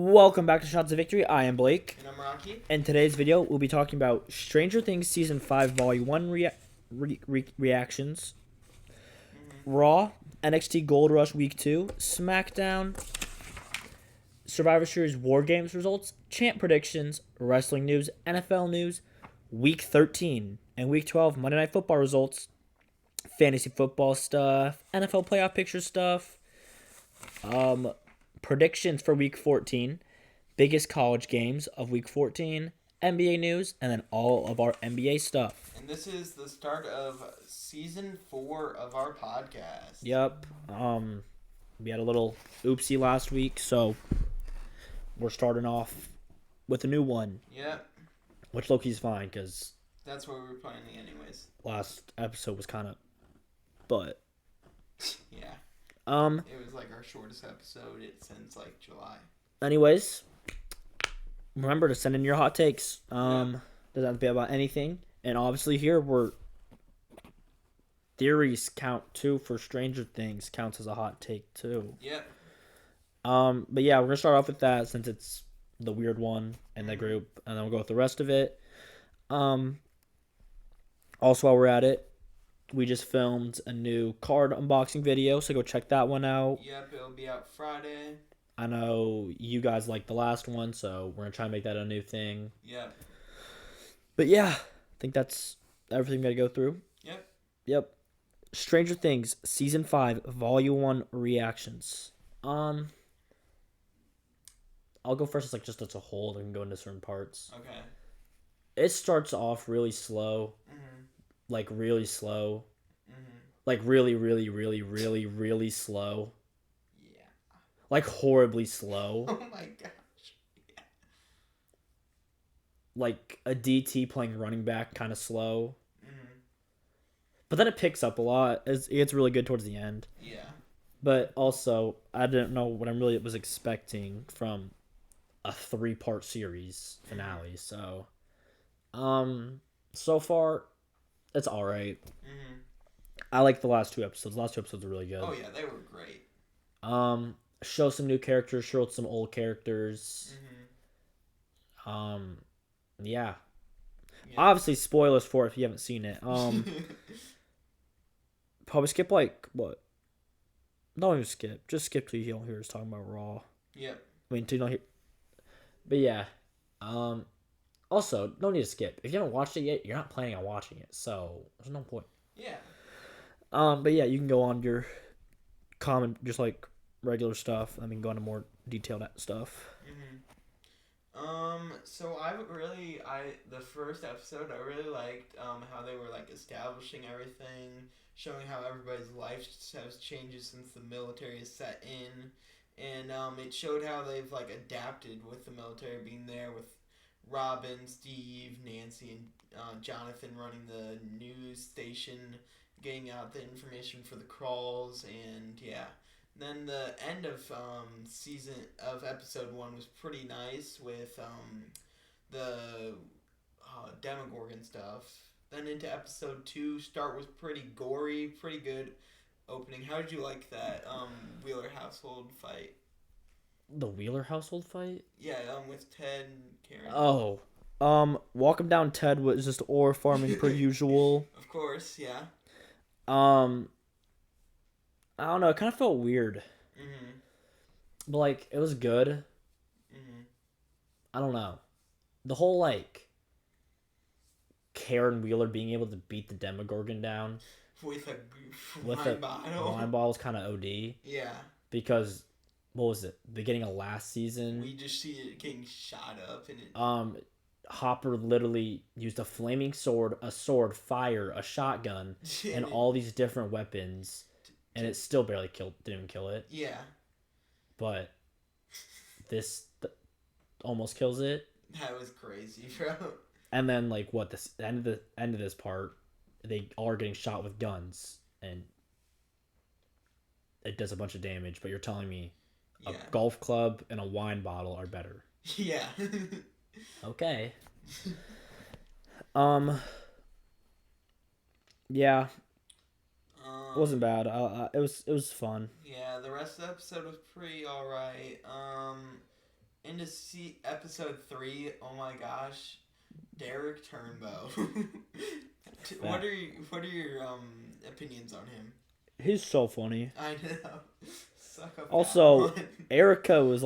Welcome back to Shots of Victory. I am Blake. And I'm Rocky. In today's video, we'll be talking about Stranger Things Season 5 Volume 1 reactions, Raw, NXT Gold Rush Week 2, SmackDown, Survivor Series War Games results, champ predictions, wrestling news, NFL news, Week 13, and Week 12 Monday Night Football results, fantasy football stuff, NFL playoff picture stuff, predictions for Week 14, biggest college games of Week 14, NBA news, and then all of our NBA stuff. And this is the start of Season 4 of our podcast. Yep. We had a little oopsie last week, so we're starting off with a new one. Yep. Which Loki's fine, because that's what we were planning anyways. last episode was kind of... But... Yeah. It was like our shortest episode since like July. Anyways, remember to send in your hot takes. Doesn't have to be about anything. And obviously here we're theories count too for Stranger Things counts as a hot take too. Yep. But yeah, we're gonna start off with that since it's the weird one in the group, and then we'll go with the rest of it. Also while we're at it, we just filmed a new card unboxing video, so go check that one out. Yep, it'll be out Friday. I know you guys liked the last one, so we're going to try and make that a new thing. Yep. But yeah, I think that's everything we got to go through. Yep. Stranger Things, Season 5, Volume 1 reactions. I'll go first as a whole, then we can go into certain parts. Okay. It starts off really slow. Like, really slow. Like, really, really, really, really, really slow. Yeah. Like, horribly slow. Oh my gosh. Yeah. Like, a DT playing running back kind of slow. But then it picks up a lot. It gets really good towards the end. Yeah. But also, I didn't know what I really was expecting from a 3-part series finale. So, so far... It's all right. I like the last 2 episodes. The last 2 episodes are really good. Oh yeah, they were great. Show some new characters. Show some old characters. Yeah. Obviously, spoilers for it if you haven't seen it. Probably skip what? Don't even skip. Just skip till you don't hear us talking about Raw. Yep. I mean, till you don't hear. But yeah. Also, no need to skip. If you haven't watched it yet, you're not planning on watching it, so there's no point. Yeah. But yeah, you can go on your common, just like regular stuff. I mean, go into more detailed stuff. So the first episode, I really liked how they were like establishing everything, showing how everybody's life has changed since the military is set in, and it showed how they've like adapted with the military being there with Robin, Steve, Nancy, and Jonathan running the news station, getting out the information for the crawls, and yeah. Then the end of episode 1 was pretty nice with the Demogorgon stuff. Then into episode 2, start was pretty gory, pretty good opening. How did you like that Wheeler household fight? The Wheeler household fight? Yeah, with Ted and Karen. Oh. Walking down Ted was just ore farming per usual. Of course, yeah. I don't know, it kind of felt weird. But, like, it was good. I don't know. The whole, like, Karen Wheeler being able to beat the Demogorgon down with a wine bottle was kind of OD. Yeah. Because... What was it? Beginning of last season. We just see it getting shot up and it. Hopper literally used a flaming sword, fire, a shotgun, and all these different weapons, and it still barely didn't even kill it. Yeah. But this almost kills it. That was crazy, bro. And then the end of this part, they all are getting shot with guns, and it does a bunch of damage. But you're telling me. A golf club and a wine bottle are better. Yeah. Okay. Yeah. It wasn't bad. It was fun. Yeah, the rest of the episode was pretty alright. into episode 3. Oh my gosh, Derek Turnbow. What are your opinions on him? He's so funny. I know. Suck up. Also, Erica's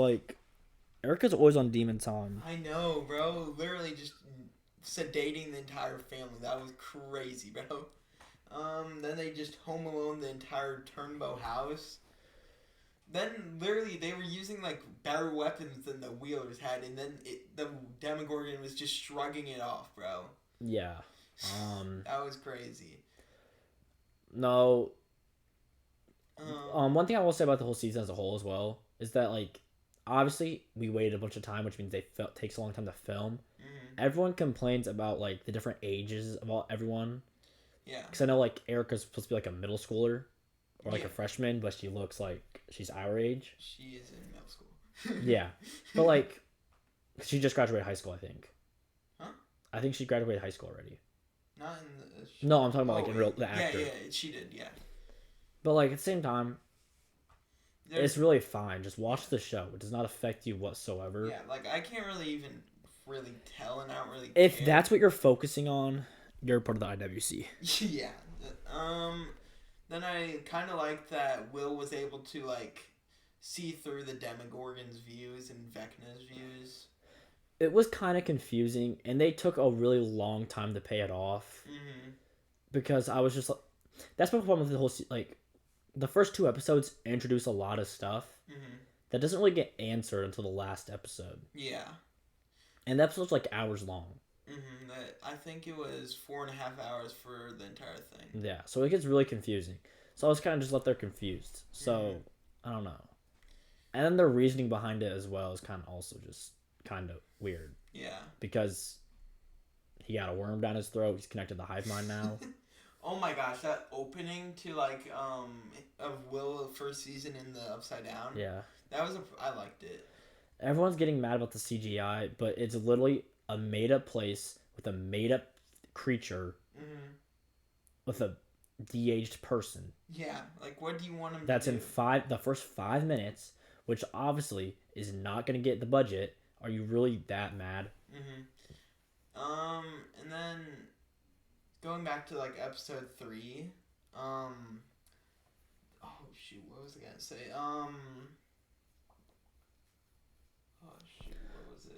always on Demon Time. I know, bro. Literally just sedating the entire family. That was crazy, bro. Then they just Home Alone the entire Turnbow house. Then literally they were using like better weapons than the Wheelers had, and then the Demogorgon was just shrugging it off, bro. Yeah. That was crazy. No. One thing I will say about the whole season as a whole as well is that like obviously we waited a bunch of time, which means takes a long time to film. Mm-hmm. Everyone complains about like the different ages of everyone. Yeah. Because I know like Erica's supposed to be like a middle schooler or like a freshman, but she looks like she's our age. She is in middle school. Yeah, but like she just graduated high school, I think. Huh? I think she graduated high school already. Not in the show. No, I'm talking about like in real the actor. Yeah, she did. Yeah. But like at the same time, it's really fine. Just watch the show. It does not affect you whatsoever. Yeah, like I can't really tell, and I don't really. If care. that's what you're focusing on, you're part of the IWC. Yeah. Then I kind of like that Will was able to like see through the Demogorgon's views and Vecna's views. It was kind of confusing, and they took a really long time to pay it off. Mm-hmm. Because I was just like, that's my problem with the whole like. The first 2 episodes introduce a lot of stuff that doesn't really get answered until the last episode. Yeah. And the episode's like hours long. I think it was 4.5 hours for the entire thing. Yeah, so it gets really confusing. So I was kind of just left there confused. So, I don't know. And then the reasoning behind it as well is kind of also just kind of weird. Yeah. Because he got a worm down his throat. He's connected to the hive mind now. Oh my gosh, that opening to like of Will first season in the Upside Down. Yeah. I liked it. Everyone's getting mad about the CGI, but it's literally a made up place with a made up creature with a de-aged person. Yeah, like what do you want him That's to do? in the first 5 minutes, which obviously is not going to get the budget. Are you really that mad? And then going back to like episode 3, oh shoot, what was I gonna say? Oh shoot, what was it?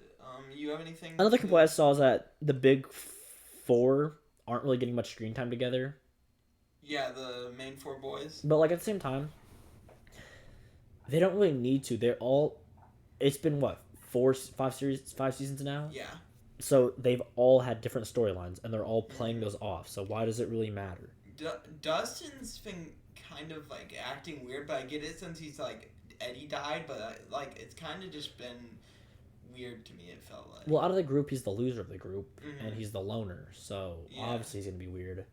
You have anything? Another complaint I saw is that the big 4 aren't really getting much screen time together. Yeah, the main 4 boys. But like at the same time, they don't really need to. They're all. It's been what 5 seasons now. Yeah. So they've all had different storylines, and they're all playing those off. So why does it really matter? Dustin's been kind of like acting weird, but I get it since he's like Eddie died, but like it's kind of just been weird to me. It felt like. Well, out of the group, he's the loser of the group, and he's the loner. So obviously he's gonna be weird.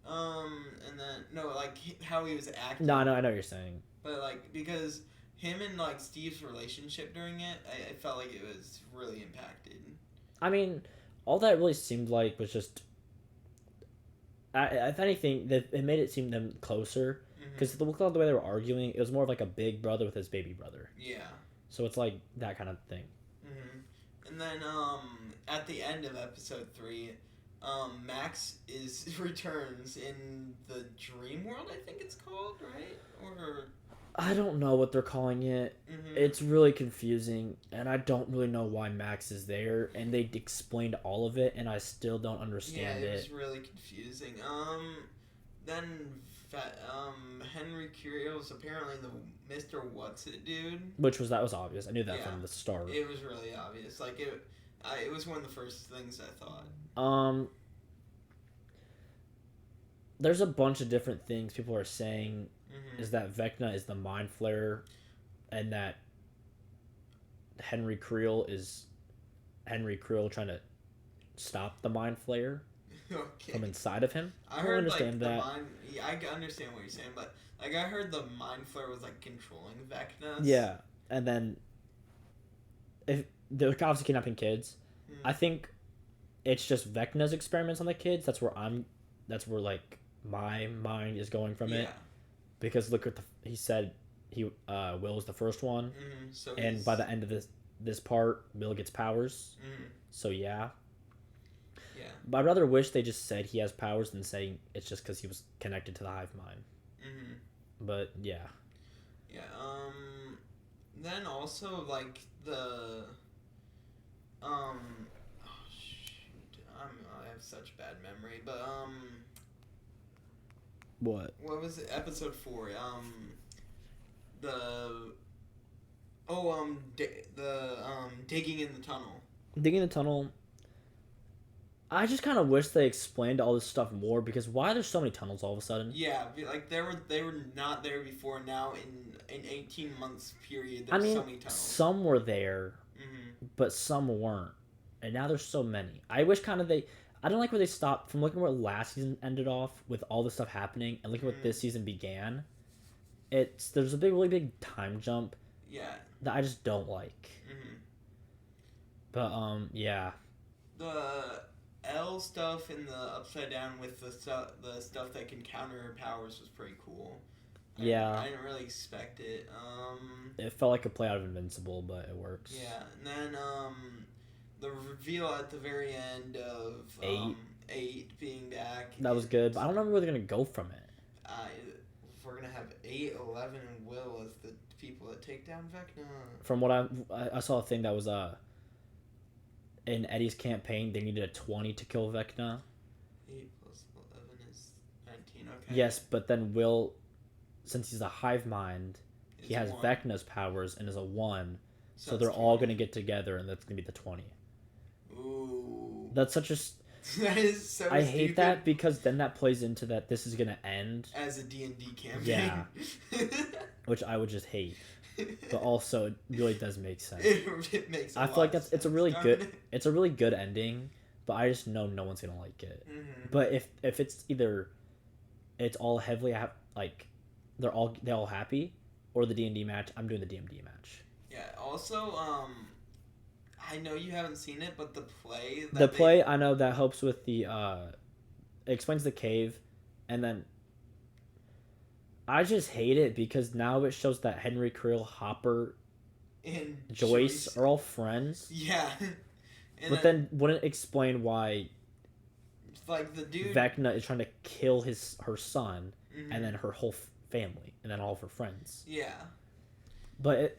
And then no, like how he was acting. No, I know what you're saying. But like because him and like Steve's relationship during it, I felt like it was really impacted. I mean, all that really seemed like was just. If anything, it made it seem them closer because the way they were arguing, it was more of like a big brother with his baby brother. Yeah. So it's like that kind of thing. And then at the end of episode 3, Max returns in the dream world. I think it's called, right? Or I don't know what they're calling it. It's really confusing, and I don't really know why Max is there. And they explained all of it, and I still don't understand it. Yeah, it was really confusing. Then Henry Curio is apparently the Mr. What's-It dude. That was obvious. I knew that from the start. It was really obvious. Like it was one of the first things I thought. There's a bunch of different things people are saying. Is that Vecna is the Mind Flayer, and that Henry Creel trying to stop the Mind Flayer from inside of him. I heard understand like, that. I understand what you're saying, but like I heard the Mind Flayer was like controlling Vecna. Yeah, and then if they're obviously kidnapping kids, I think it's just Vecna's experiments on the kids. That's where like my mind is going from it. Because look at he said Will was the first one, so and by the end of this this part, Will gets powers. Mm-hmm. So yeah. Yeah. But I'd rather wish they just said he has powers than saying it's just because he was connected to the hive mind. Mm-hmm. But yeah. Yeah. Then also like the oh shoot, I have such bad memory, but What? what was it? Episode 4. The digging in the tunnel. Digging the tunnel. I just kind of wish they explained all this stuff more because why are there so many tunnels all of a sudden? Yeah, like they were not there before. Now in an 18 months period, I there's mean, so many tunnels. some were there, Mm-hmm. but some weren't, and now there's so many. I wish kind of they. I don't like where they stopped from looking where last season ended off with all this stuff happening and looking what this season began. There's a really big time jump. Yeah. That I just don't like. Mm-hmm. But yeah. The L stuff in the Upside Down with the stuff that can counter her powers was pretty cool. I didn't really expect it. It felt like a play out of Invincible, but it works. Yeah, and then the reveal at the very end of 8 being back. That was good, but I don't know where they're gonna go from it. We're gonna have 8, 11, and Will as the people that take down Vecna. From what I saw a thing that was in Eddie's campaign, they needed a 20 to kill Vecna. 8 plus 11 is 19. Okay. Yes, but then Will, since he's a hive mind, he has 1. Vecna's powers and is a 1. So that's they're all 20. gonna get together, and that's gonna be the 20. Ooh. That's such a. That is so I stupid. hate that because then that plays into that this is gonna end As a D&D campaign. Yeah. which I would just hate. But also, it really does make sense. It makes I feel like it's a really good ending, but I just know no one's gonna like it. Mm-hmm. But if it's either it's all heavily like they all happy, or the D&D match, I'm doing the D&D match. Yeah. Also, I know you haven't seen it, but the play. I know that helps with the it explains the cave, and then I just hate it because now it shows that Henry Creel, Hopper, and Joyce are all friends. Yeah. But then wouldn't explain why like the dude Vecna is trying to kill her son, mm-hmm. and then her whole family, and then all of her friends. Yeah. But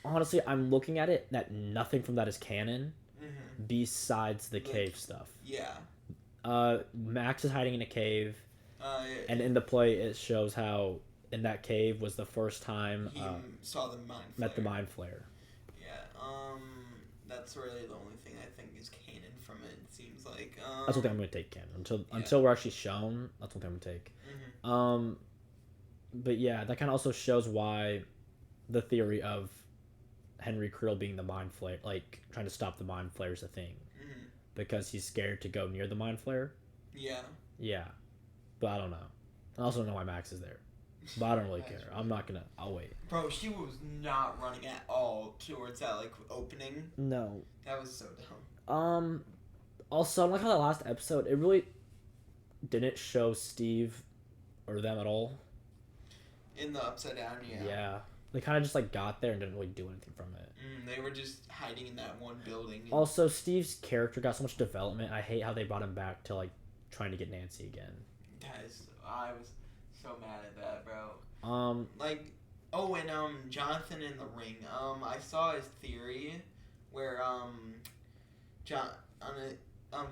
honestly, I'm looking at it that nothing from that is canon, mm-hmm. besides the cave stuff. Yeah. Max is hiding in a cave, and in the play it shows how in that cave was the first time he saw the mind flayer. Met the mind flayer. Yeah. That's really the only thing I think is canon from it. It seems like. That's one thing I'm gonna take canon until we're actually shown. That's one thing I'm gonna take. Mm-hmm. But yeah, that kind of also shows why the theory of Henry Creel being the mind flayer, like trying to stop the mind flayer, is a thing, because he's scared to go near the mind flayer. Yeah. Yeah, but I don't know. I also don't know why Max is there, but I don't really care. I'm not gonna. I'll wait. Bro, she was not running at all towards that like opening. No. That was so dumb. Also, like how that last episode, it really didn't show Steve or them at all. In the Upside Down, yeah. Yeah. They kind of just like got there and didn't really do anything from it. They were just hiding in that one building. Also, Steve's character got so much development. I hate how they brought him back to like trying to get Nancy again. Guys, I was so mad at that, bro. And Jonathan in the ring. I saw his theory where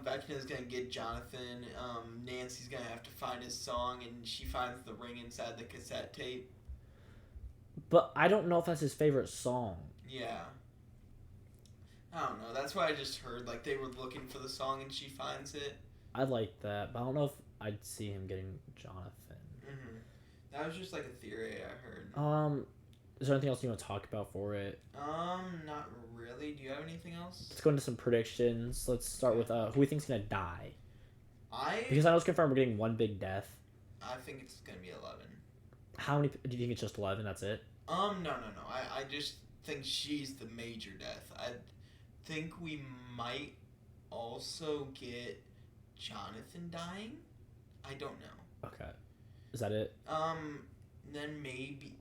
Vecna's gonna get Jonathan. Nancy's gonna have to find his song, and she finds the ring inside the cassette tape. But I don't know if that's his favorite song. Yeah. I don't know. That's what I just heard. Like, they were looking for the song, and she finds it. I like that, but I don't know if I'd see him getting Jonathan. Mm-hmm. That was just like a theory I heard. Is there anything else you want to talk about for it? Not really. Do you have anything else? Let's go into some predictions. Let's start with who we think's gonna die. Because I know it's confirmed we're getting one big death. I think it's gonna be 11. How many? Do you think it's just 11? That's it? No. I just think she's the major death. I think we might also get Jonathan dying. I don't know. Okay. Is that it? Then maybe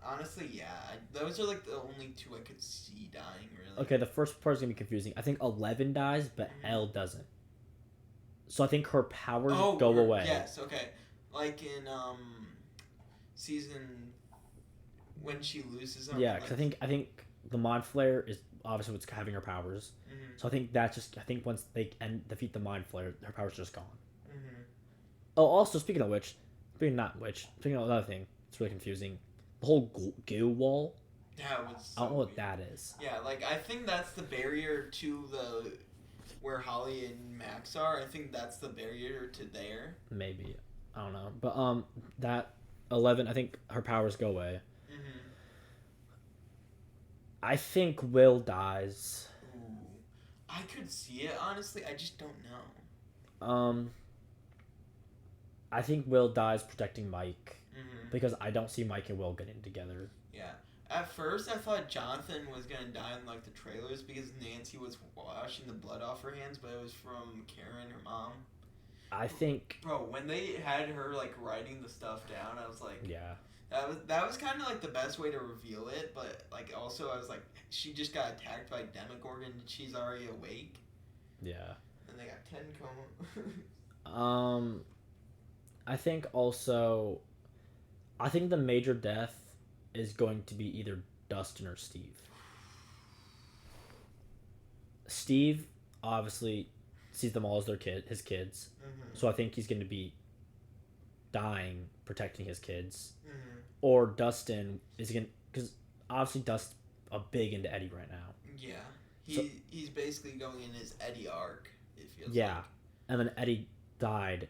Honestly, yeah. Those are like the only two I could see dying, really. Okay, the first part is gonna be confusing. I think 11 dies, but Mhm. Elle doesn't. So I think her powers Oh, go away. yes, okay. Like in season when she loses them. Yeah, because I think the Mind Flayer is obviously what's having her powers. Mhm. So I think that's just I think once they defeat the Mind Flayer, her powers are just gone. Mhm. Oh, also speaking of another thing, it's really confusing. The whole goo wall. That was. So I don't know what weird. that is. Yeah, like I think that's the barrier to the where Holly and Max are. I think that's the barrier to there. Maybe I don't know, but that 11. I think her powers go away. Mhm. I think Will dies. Ooh, I could see it honestly. I just don't know. I think Will dies protecting Mike Mhm. because I don't see Mike and Will getting together. Yeah. At first, I thought Jonathan was gonna die in like the trailers because Nancy was washing the blood off her hands, but it was from Karen, her mom. I think. Bro, when they had her like writing the stuff down, I was like, Yeah. that was kind of like the best way to reveal it. But like also, I was like, she just got attacked by Demogorgon and she's already awake, Yeah. and they got 10 coma. I think also. I think the major death is going to be either Dustin or Steve. Steve obviously sees them all as his kids. Mhm. So I think he's going to be dying protecting his kids. Mhm. Or Dustin is going to, because obviously Dust's a big into Eddie right now. Yeah. So- He's basically going in his Eddie arc. It feels Yeah. like And then Eddie died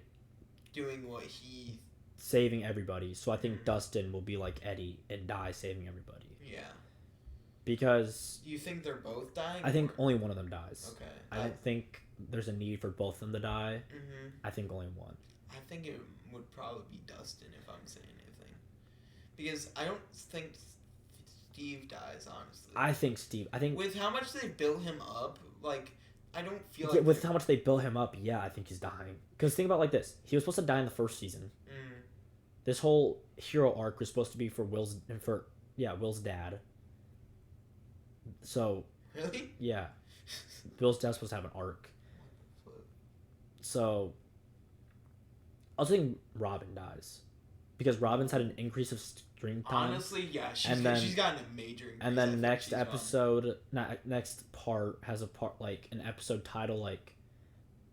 doing what he. saving everybody. So I think Mhm. Dustin will be like Eddie and die saving everybody. Yeah. Because Do you think they're both dying? I think or- only one of them dies. Okay. I don't think there's a need for both of them to die. Mm-hmm. I think only one. I think it would probably be Dustin if I'm saying anything, because I don't think Steve dies. Honestly, I think Steve. I think with how much they built him up, like I don't feel yeah, like with how much they built him up, yeah, I think he's dying. Because think about it like this: he was supposed to die in the first season. Mm. This whole hero arc was supposed to be for Will's dad. So Really? yeah, Will's dad's supposed to have an arc. So I was thinking Robin dies because Robin's had an increase of screen time. Honestly, yeah, And then- she's gotten a major. Increase. And I then think next she's gone. episode, next part has a part like an episode title like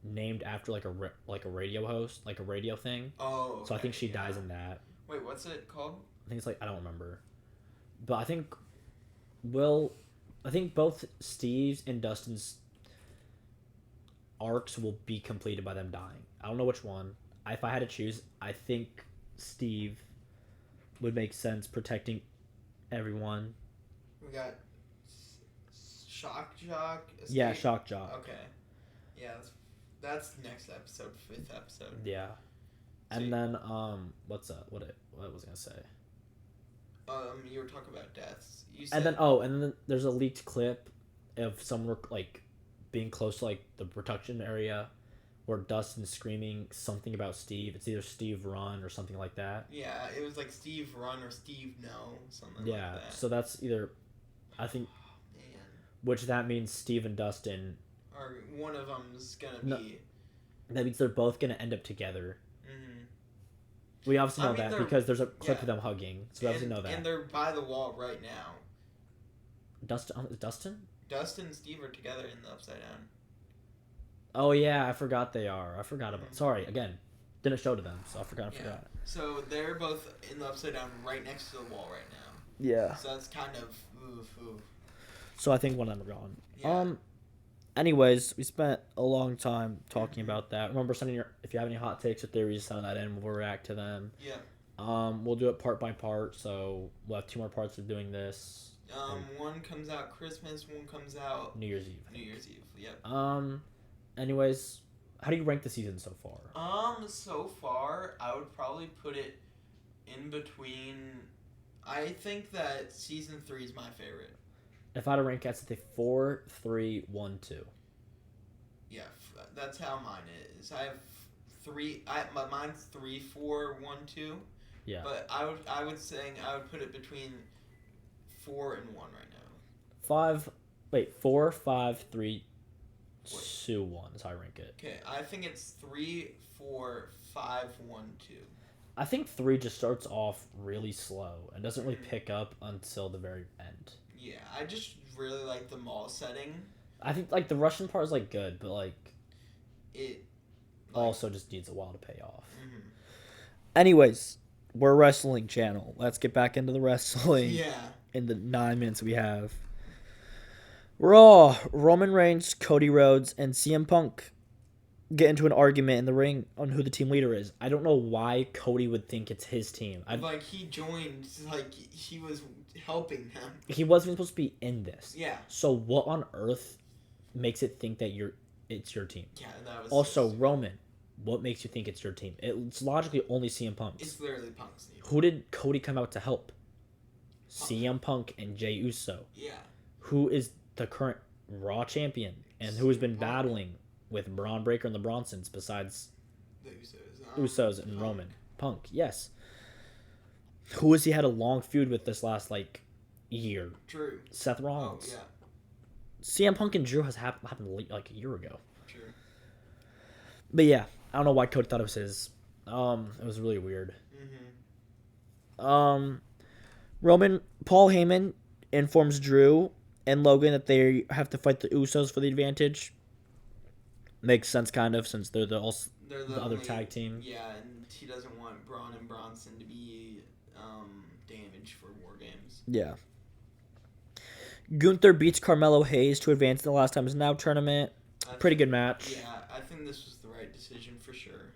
named after like a radio host, like a radio thing. Oh. So I think okay, she dies yeah. in that. Wait, what's it called? I think it's like I don't remember, but I think both Steve's and Dustin's arcs will be completed by them dying. I don't know which one. If I had to choose, I think Steve would make sense protecting everyone. We got Shock Jock. Yeah, Escape? Shock Jock. Okay. Yeah, that's next episode, 5th episode. Yeah. So And you- then what was I gonna say? You were talking about deaths. You said. And then there's a leaked clip of someone like being close to like the production area where Dustin's screaming something about Steve. It's either Steve run or something like that. Yeah, it was like Steve run or Steve no, something Yeah. like that. So that's either I think Man. which that means Steve and Dustin. Or one of them's gonna No. be. That means they're both gonna end up together. Mm-hmm. We obviously I know mean, that they're- because there's a clip yeah. of them hugging. So we obviously know that. And they're by the wall right now. Dustin? Dustin and Steve are together in the Upside Down. Oh yeah, I forgot they are. I forgot about. Mhm. Sorry again, didn't show to them, so I forgot. Yeah. So they're both in the Upside Down right next to the wall right now. Yeah. So that's kind of oof. So I think one of them are gone. Yeah. Anyways, we spent a long time talking about that. Remember, if you have any hot takes or theories, send that in. We'll react to them. Yeah. We'll do it part by part. So we'll have 2 more parts of doing this. One comes out Christmas, one comes out New Year's Eve. New Year's Eve. Yep. Anyways, how do you rank the season so far? So far, I would probably put it in between. I think that season 3 is my favorite. If I had to rank it, I'd say 4, 3, 1, 2. Yeah, that's how mine is. I have 3. Mine's 3, 4, 1, 2. Yeah. But I would put it between 4 and 1 right now. Five. Wait. 4, 5, 3, Wait. 2, 1 is how I rank it. Okay, I think it's 3, 4, 5, 1, 2. I think 3 just starts off really slow and doesn't really Mhm. pick up until the very end. Yeah, I just really like the mall setting. I think like the Russian part is like good, but like It also just needs a while to pay off. Mhm. Anyways, we're a wrestling channel. Let's get back into the wrestling Yeah. in the 9 minutes we have. Raw, Roman Reigns, Cody Rhodes, and CM Punk get into an argument in the ring on who the team leader is. I don't know why Cody would think it's his team. Like he joined, like he was helping them. He wasn't even supposed to be in this. Yeah. So what on earth makes it think that it's your team? Yeah, that was Also, Roman, what makes you think it's your team? It's logically only CM Punk's. It's literally Punk's team. Who did Cody come out to help? CM Punk and Jey Uso. Yeah. Who is the current Raw champion and who has been battling with Braun Breaker and the Bronsons besides The Usos and Roman? Punk, yes. Who has he had a long feud with this last year? Drew. Seth Rollins. Oh yeah. CM Punk and Drew has happened like a year ago. True. But yeah, I don't know why Cody thought it was his. It was really weird. Mhm. Paul Heyman informs Drew and Logan that they have to fight the Usos for the advantage. Makes sense, kind of, since they're the other only tag team. Yeah, and he doesn't want Braun and Bronson to be damaged for War Games. Yeah. Gunther beats Carmelo Hayes to advance the Last Time Is Now tournament. Pretty good match. Yeah, I think this was the right decision for sure.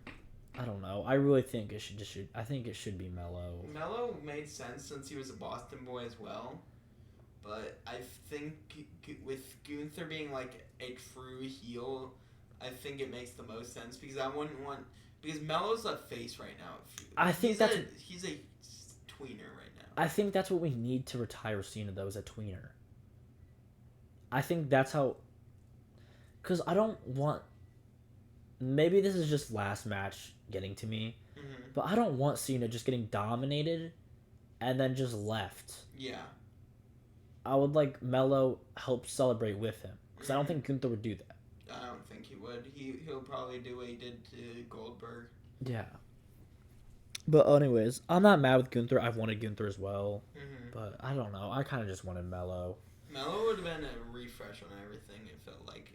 I don't know. I really think it should. I think it should be Mello. Mello made sense since he was a Boston boy as well, but I think with Gunther being like a true heel, I think it makes the most sense because I wouldn't want because Mello's a face right now. I think he's a tweener right now. I think that's what we need to retire Cena, though, is a tweener. I think that's how. Because I don't want. Maybe this is just last match getting to me, but I don't want Cena just getting dominated and then just left. Yeah. I would like Mello help celebrate with him because I don't think Gunther would do that. I don't think he would. He'll probably do what he did to Goldberg. Yeah. But anyways, I'm not mad with Gunther. I've wanted Gunther as well, but I don't know. I kind of just wanted Mello. Mello would have been a refresh on everything. It felt like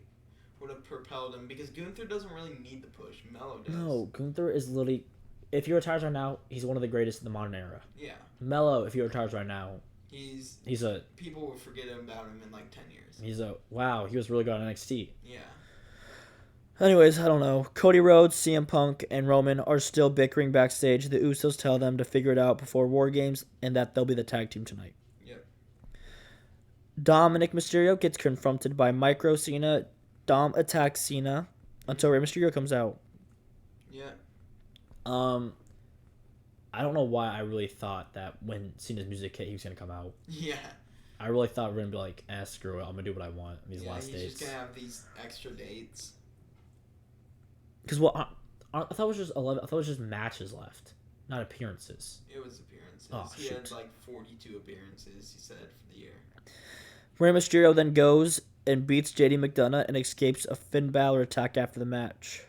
would have propelled him because Gunther doesn't really need the push. Mello does. No, Gunther is literally. If he retires right now, he's one of the greatest in the modern era. Yeah. Mello, if he retires right now, he's a. People will forget about him in like 10 years. He's a wow. He was really good on NXT. Yeah. Anyways, I don't know. Cody Rhodes, CM Punk, and Roman are still bickering backstage. The Usos tell them to figure it out before War Games and that they'll be the tag team tonight. Yep. Dominic Mysterio gets confronted by Micro Cena. Dom attacks Cena until Rey Mysterio comes out. Yeah. I don't know why I really thought that when Cena's music hit, he was going to come out. Yeah. I really thought we were going to be like, screw it. I'm going to do what I want in these last days. He's just going to have these extra dates. Because I thought it was just 11. I thought it was just matches left, not appearances. It was appearances. Oh, he shoot. had like 42 appearances, he said, for the year. Rey Mysterio then goes and beats JD McDonough and escapes a Finn Balor attack after the match.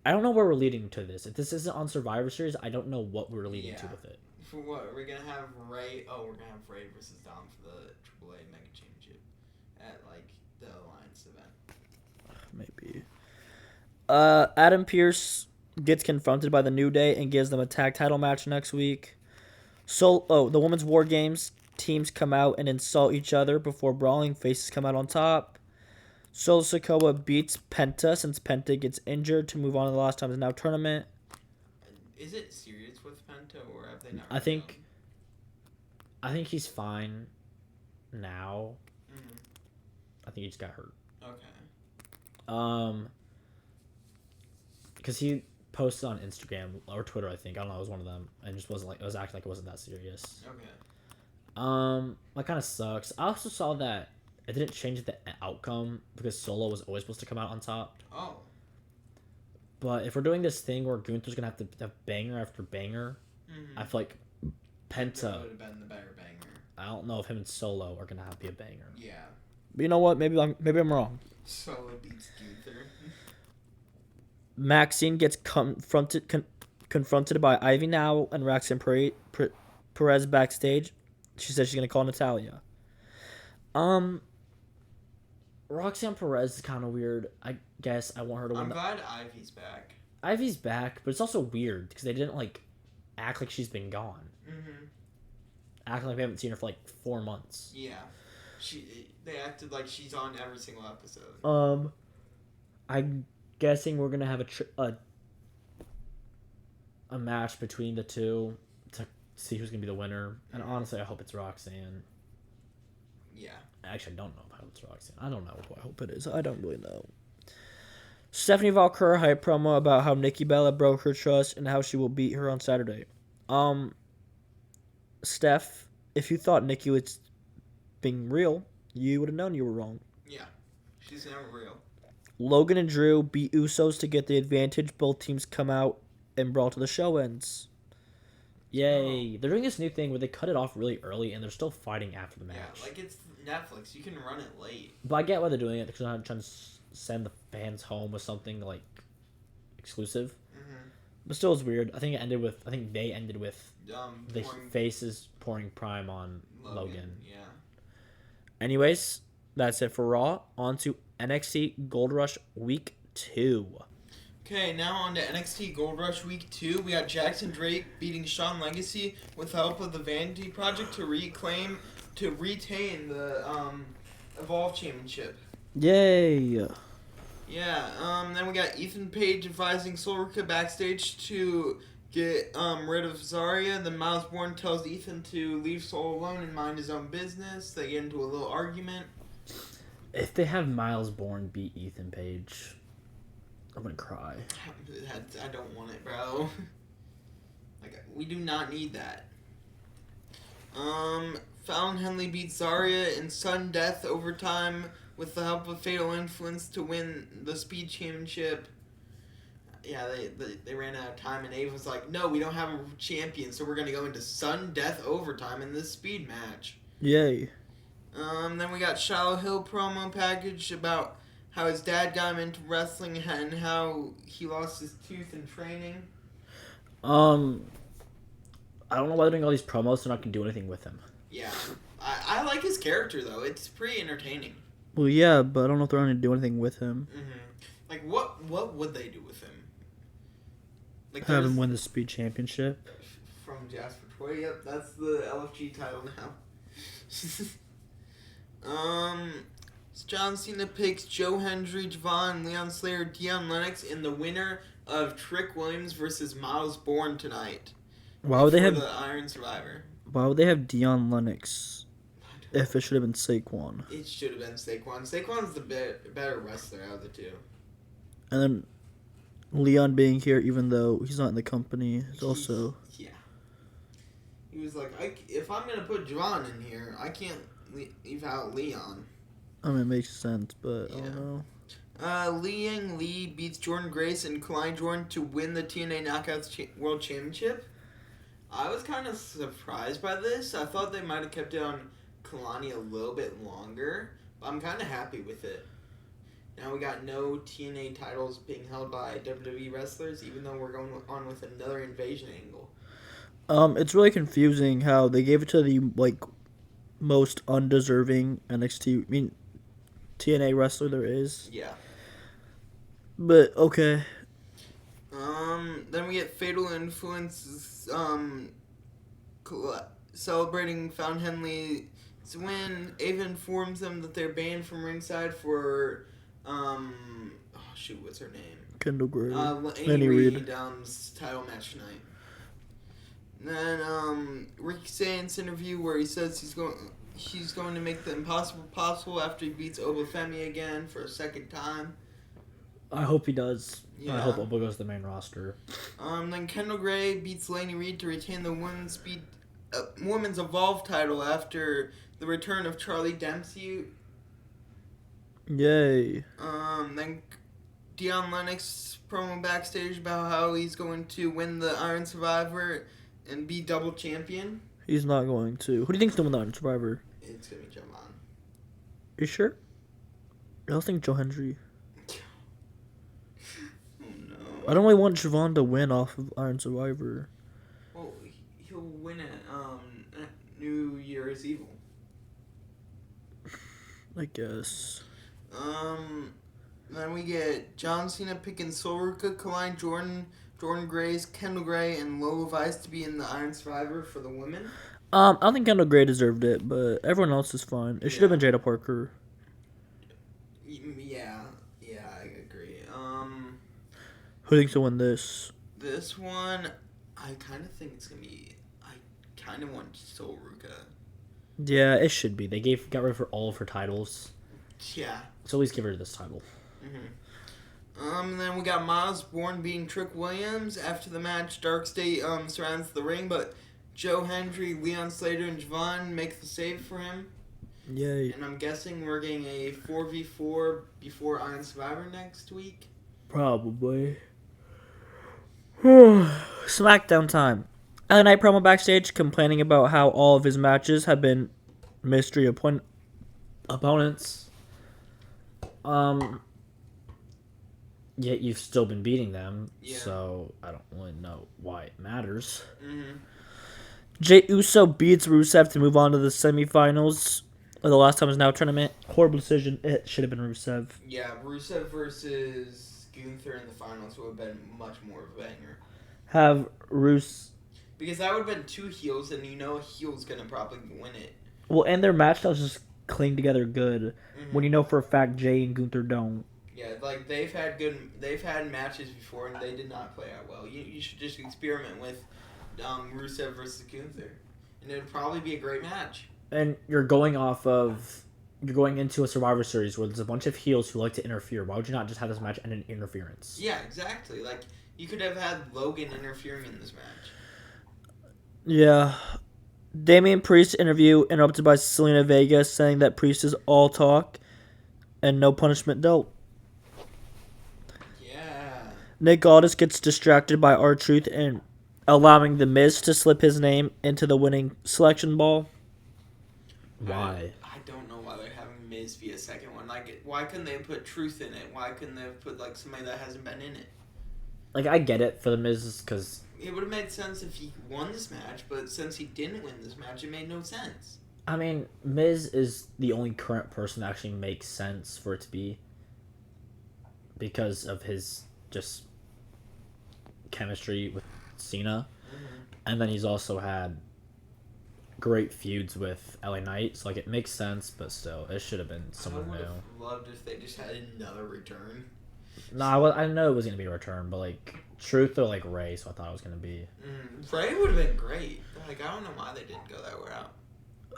I don't know where we're leading to this. If this isn't on Survivor Series, I don't know what we're leading to with it. For what? We're going to have Ray... Oh, we're going to have Ray versus Dom for the AAA Mega Championship at, like, the Alliance event. Maybe. Adam Pearce gets confronted by the New Day and gives them a tag title match next week. The Women's War Games teams come out and insult each other before brawling. Faces come out on top. Solo Sikoa beats Penta since Penta gets injured to move on to the Last Time Is Now tournament. Is it serious with Penta or have they not? I think he's fine now. Mm-hmm. I think he just got hurt. Okay. Because he posted on Instagram or Twitter, I think. I don't know. It was one of them, and just wasn't like it was acting like it wasn't that serious. Okay. That kind of sucks. I also saw that it didn't change the outcome because Solo was always supposed to come out on top. Oh. But if we're doing this thing where Gunther's gonna have to have banger after banger, Mm-hmm. I feel like Penta. would have been the better banger. I don't know if him and Solo are gonna have to be a banger. Yeah. But you know what? Maybe I'm wrong. Solo beats Gunther. Maxine gets confronted by Ivy Now and Roxanne Perez backstage. She says she's gonna call Natalia. Roxanne Perez is kind of weird. I guess I want her to win. I'm glad Ivy's back. Ivy's back, but it's also weird because they didn't like act like she's been gone. Mm-hmm. Acting like we haven't seen her for like 4 months. Yeah. They acted like she's on every single episode. I'm guessing we're gonna have a match between the two to see who's gonna be the winner. And honestly, I hope it's Roxanne. Yeah. Actually, I don't know if I hope it's Roxanne. I don't know who I hope it is. I don't really know. Stephanie Valkyra hype promo about how Nikki Bella broke her trust and how she will beat her on Saturday. Steph, if you thought Nikki was being real, you would have known you were wrong. Yeah. She's never real. Logan and Drew beat Usos to get the advantage. Both teams come out and brawl till the show ends. Yay. They're doing this new thing where they cut it off really early and they're still fighting after the match. Yeah, like it's Netflix. You can run it late. But I get why they're doing it because they're not trying to send the fans home with something like exclusive. Mm-hmm. But still, it's weird. I think they ended with the pouring faces pouring prime on Logan. Yeah. Anyways, that's it for Raw. On to NXT Gold Rush Week 2. Okay, now on to NXT Gold Rush Week 2. We got Jackson Drake beating Shawn Legacy with help of the Vanity Project to retain the Evolve Championship. Yay! Yeah, then we got Ethan Page advising Solrica backstage to get rid of Zarya. Then Miles Bourne tells Ethan to leave Soul alone and mind his own business. They get into a little argument. If they have Miles Bourne beat Ethan Page, I'm gonna cry. I don't want it, bro. Like, we do not need that. Fallon Henley beats Zarya in sudden death overtime with the help of Fatal Influence to win the Speed Championship. Yeah, they ran out of time, and Ava was like, no, we don't have a champion, so we're going to go into sudden death overtime in this Speed match. Yay. Then we got Shallow Hill promo package about how his dad got him into wrestling and how he lost his tooth in training. I don't know why they're doing all these promos. They're not gonna do anything with him. Yeah, I like his character though. It's pretty entertaining. Well, yeah, but I don't know if they're gonna do anything with him. Mm-hmm. Like what would they do with him? Like Have him win the Speed Championship. From Jasper Troy. Yep, that's the LFG title now. John Cena picks Joe Hendry, Javon, Leon Slayer, Deion Lennox in the winner of Trick Williams versus Miles Bourne tonight. Why would they have the Iron Survivor? Why would they have Deion Lennox if it should have been Saquon? It should have been Saquon. Saquon's the better wrestler out of the two. And then Leon being here, even though he's not in the company, is also... Yeah. He was like, if I'm going to put Javon in here, I can't leave out Leon. I mean, it makes sense, but I don't know. Li Yang Lee beats Jordan Grace and Kalani Jordan to win the TNA Knockouts World Championship. I was kind of surprised by this. I thought they might have kept it on Kalani a little bit longer, but I'm kind of happy with it. Now we got no TNA titles being held by WWE wrestlers, even though we're going on with another invasion angle. It's really confusing how they gave it to the most undeserving TNA wrestler there is. Yeah. But okay. Then we get Fatal Influences celebrating Fallon Henley's win. Ava informs them that they're banned from ringside for what's her name? Kendall Gray. Annie Reed title match tonight. Then Ricky Sands interview where he says he's going to make the impossible possible after he beats Obafemi again for a second time. I hope he does. Yeah. I hope Oba goes to the main roster. Then Kendall Gray beats Laney Reed to retain the Women's Evolve title after the return of Charlie Dempsey. Yay. Then Deion Lennox promo backstage about how he's going to win the Iron Survivor and be double champion. He's not going to. Who do you think's doing that in Survivor? It's gonna be Javon. You sure? I don't think Joe Hendry. Oh no. I don't really want Javon to win off of Iron Survivor. Well, he'll win at New Year's Evil. I guess. Then we get John Cena picking Soruka, Kaline Jordan, Jordan Grace, Kendall Gray, and Lola Vice to be in the Iron Survivor for the women. I don't think Kendall Gray deserved it, but everyone else is fine. It should have been Jada Parker. Yeah, I agree. Who thinks will win this? This one, I kind of think it's gonna be. I kind of want Soruka. Yeah, it should be. They got rid of her all of her titles. Yeah. So at least give her this title. Then we got Miles Bourne beating Trick Williams. After the match, Dark State surrounds the ring, but Joe Hendry, Leon Slater, and Javon make the save for him. Yay. And I'm guessing we're getting a 4v4 before Iron Survivor next week. Probably. SmackDown time. LA Knight promo backstage complaining about how all of his matches have been mystery opponents. Yet you've still been beating them, so I don't really know why it matters. Jey Uso beats Rusev to move on to the semifinals of the Last Time Is Now tournament. Horrible decision. It should have been Rusev. Yeah, Rusev versus Gunther in the finals would have been much more of a banger. Because that would have been two heels, and a heel's going to probably win it. Well, and their match styles just cling together good. When you know for a fact Jay and Gunther don't. Yeah, like they've had matches before, and they did not play out well. You should just experiment with Rusev versus Gunther, and it'd probably be a great match. And you're going into a Survivor Series where there's a bunch of heels who like to interfere. Why would you not just have this match end in interference? Yeah, exactly. Like you could have had Logan interfering in this match. Yeah. Damian Priest interview interrupted by Selena Vega saying that Priest is all talk and no punishment dealt. Yeah. Nick Aldis gets distracted by R-Truth and allowing The Miz to slip his name into the winning selection ball. Why? I don't know why they're having Miz be a second one. Like, why couldn't they put Truth in it? Why couldn't they have put like somebody that hasn't been in it? Like, I get it for The Miz because it would have made sense if he won this match, but since he didn't win this match, it made no sense. I mean, Miz is the only current person that actually makes sense for it to be because of his just chemistry with Cena. And then he's also had great feuds with LA Knight, so like it makes sense, but still, it should have been someone new. I would have loved if they just had another return. Nah, I know it was gonna be a return, but like Truth or like Ray, so I thought it was gonna be. Ray would have been great. Like I don't know why they didn't go that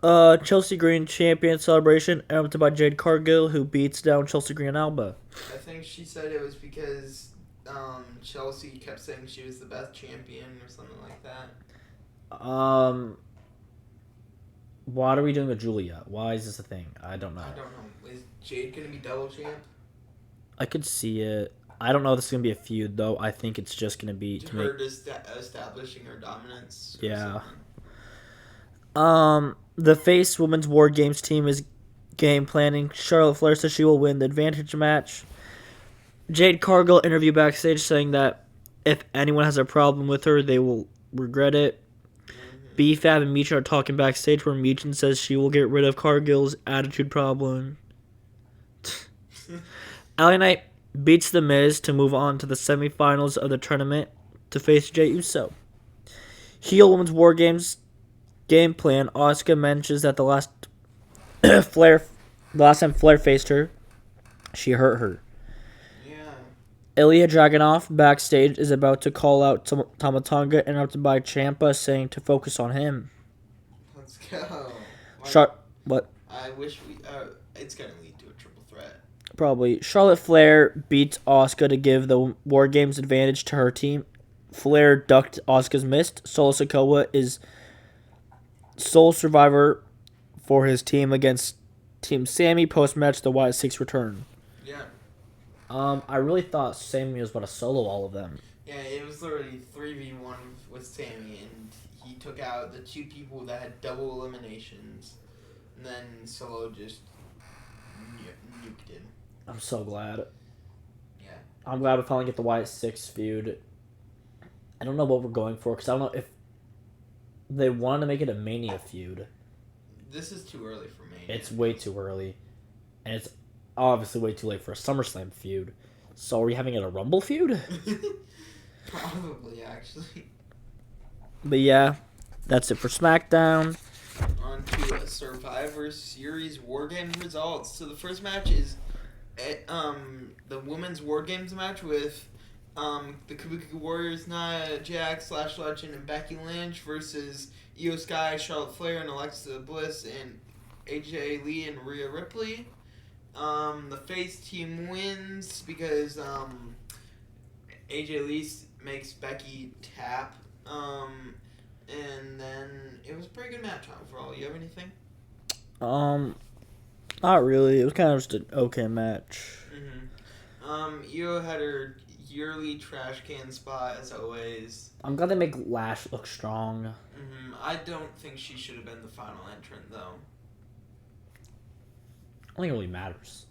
route. Chelsea Green champion celebration interrupted by Jade Cargill, who beats down Chelsea Green and Alba. I think she said it was because Chelsea kept saying she was the best champion or something like that. What are we doing with Julia? Why is this a thing? I don't know. Is Jade gonna be double champ? I could see it. I don't know if this is gonna be a feud though. I think it's just gonna be establishing her dominance. Yeah. The Face Women's War Games team is game planning. Charlotte Flair says she will win the advantage match. Jade Cargill interview backstage saying that if anyone has a problem with her, they will regret it. B-Fab and Meechin are talking backstage where Meechin says she will get rid of Cargill's attitude problem. LA Knight beats The Miz to move on to the semifinals of the tournament to face Jey Uso. Heel Women's War Games game plan. Asuka mentions that the last time Flair faced her, she hurt her. Yeah. Ilya Dragunov backstage is about to call out Tama Tonga, interrupted by Ciampa saying to focus on him. Let's go. What? I wish it's gonna lead to a triple threat. Probably. Charlotte Flair beats Asuka to give the War Games advantage to her team. Flair ducked Asuka's mist. Solo Sikoa is sole survivor for his team against Team Sammy. Post-match, the Wyatt Six return. Yeah. I really thought Sammy was about to solo all of them. Yeah, it was literally 3v1 with Sammy, and took out the two people that had double eliminations, and then Solo just nuked him. I'm so glad. Yeah. I'm glad we finally get the Wyatt 6 feud. I don't know what we're going for because I don't know if they wanted to make it a Mania feud. This is too early for Mania. It's way too early. And it's obviously way too late for a SummerSlam feud. So are we having it a Rumble feud? Probably, actually. But yeah, that's it for SmackDown. On to a Survivor Series War Games results. So the first match is the women's War Games match with the Kabuki Warriors, Nia Jax, Slash Legend, and Becky Lynch versus Io Sky, Charlotte Flair, and Alexa Bliss, and AJ Lee and Rhea Ripley. The face team wins because AJ Lee makes Becky tap. And then it was a pretty good match overall. You have anything? Not really. It was kind of just an okay match. Io had her yearly trash can spot as always. I'm glad they make Lash look strong. I don't think she should have been the final entrant though. I don't think it really matters.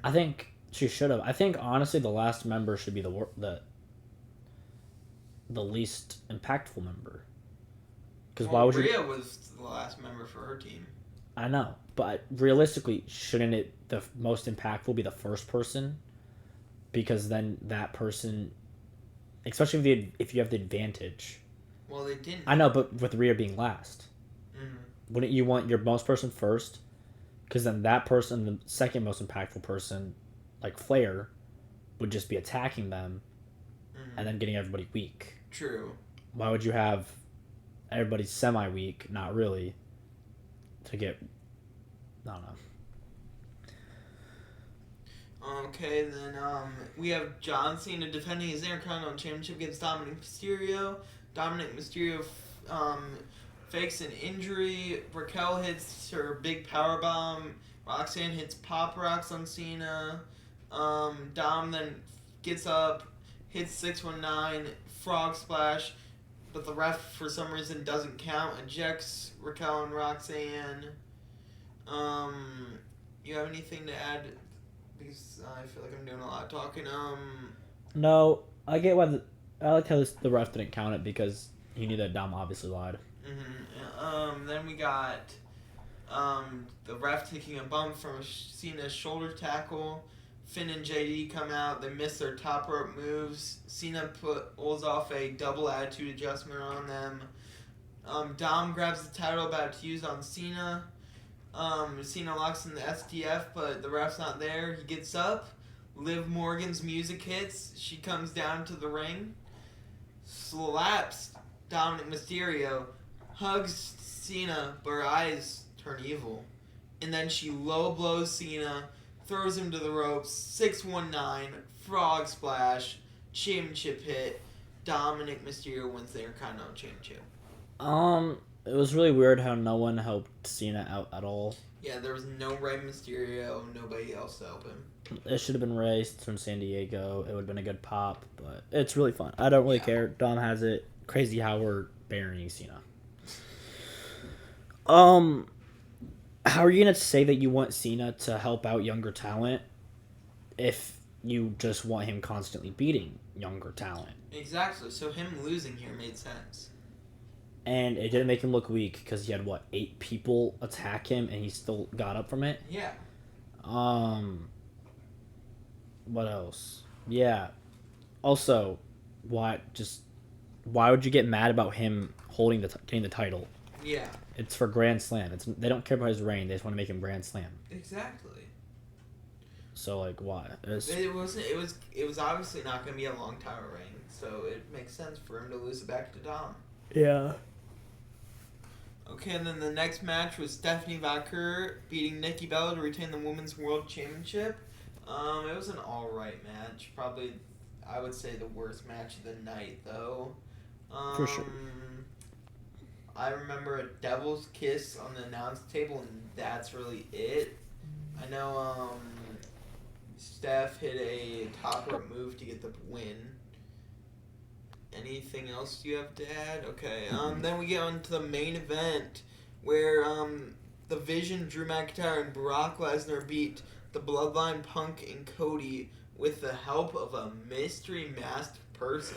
I think she should have. I think honestly, the last member should be the least impactful member. Because why would Rhea was the last member for her team. I know, but realistically, shouldn't it the most impactful be the first person? Because then that person, especially if you have the advantage. Well, they didn't. I know, but with Rhea being last, wouldn't you want your most person first? Because then that person, the second most impactful person, like Flair, would just be attacking them, and then getting everybody weak. True. Why would you have everybody semi-weak, not really, to get, I don't know. Okay, then we have John Cena defending his Intercontinental Championship against Dominic Mysterio. Dominic Mysterio fakes an injury. Raquel hits her big power bomb. Roxanne hits Pop Rocks on Cena. Dom then gets up, hits 619, frog splash, but the ref for some reason doesn't count. Ejects Raquel and Roxanne. You have anything to add? Because I feel like I'm doing a lot of talking. No, I get why I like how the ref didn't count it because he knew that Dom obviously lied. Then we got the ref taking a bump from Cena's shoulder tackle. Finn and JD come out. They miss their top rope moves. Cena pulls off a double attitude adjustment on them. Dom grabs the title about to use on Cena. Cena locks in the STF, but the ref's not there. He gets up. Liv Morgan's music hits. She comes down to the ring. Slaps Dominic Mysterio. Hugs Cena, but her eyes turn evil. And then she low blows Cena. Throws him to the ropes. 619. Frog splash. Championship hit. Dominic Mysterio wins the Intercontinental Championship. It was really weird how no one helped Cena out at all. Yeah, there was no Rey Mysterio, nobody else to help him. It should have been Rey from San Diego. It would have been a good pop, but it's really fun. I don't really care. Dom has it. Crazy how we're burying Cena. How are you gonna say that you want Cena to help out younger talent if you just want him constantly beating younger talent? Exactly. So him losing here made sense. And it didn't make him look weak because he had 8 people attack him and he still got up from it. Yeah. What else? Yeah. Also, why would you get mad about him getting the title? Yeah. It's for Grand Slam. They don't care about his reign. They just want to make him Grand Slam. Exactly. So why? It was obviously not going to be a long title reign, so it makes sense for him to lose it back to Dom. Yeah. Okay, and then the next match was Stephanie Valkyrie beating Nikki Bella to retain the Women's World Championship. It was an alright match. Probably, I would say, the worst match of the night, though. For sure. I remember a Devil's Kiss on the announce table, and that's really it. I know Steph hit a top rope move to get the win. anything else you have to add? Okay. Then we get on to the main event where the Vision, Drew McIntyre, and Brock Lesnar beat the Bloodline, Punk, and Cody with the help of a mystery masked person.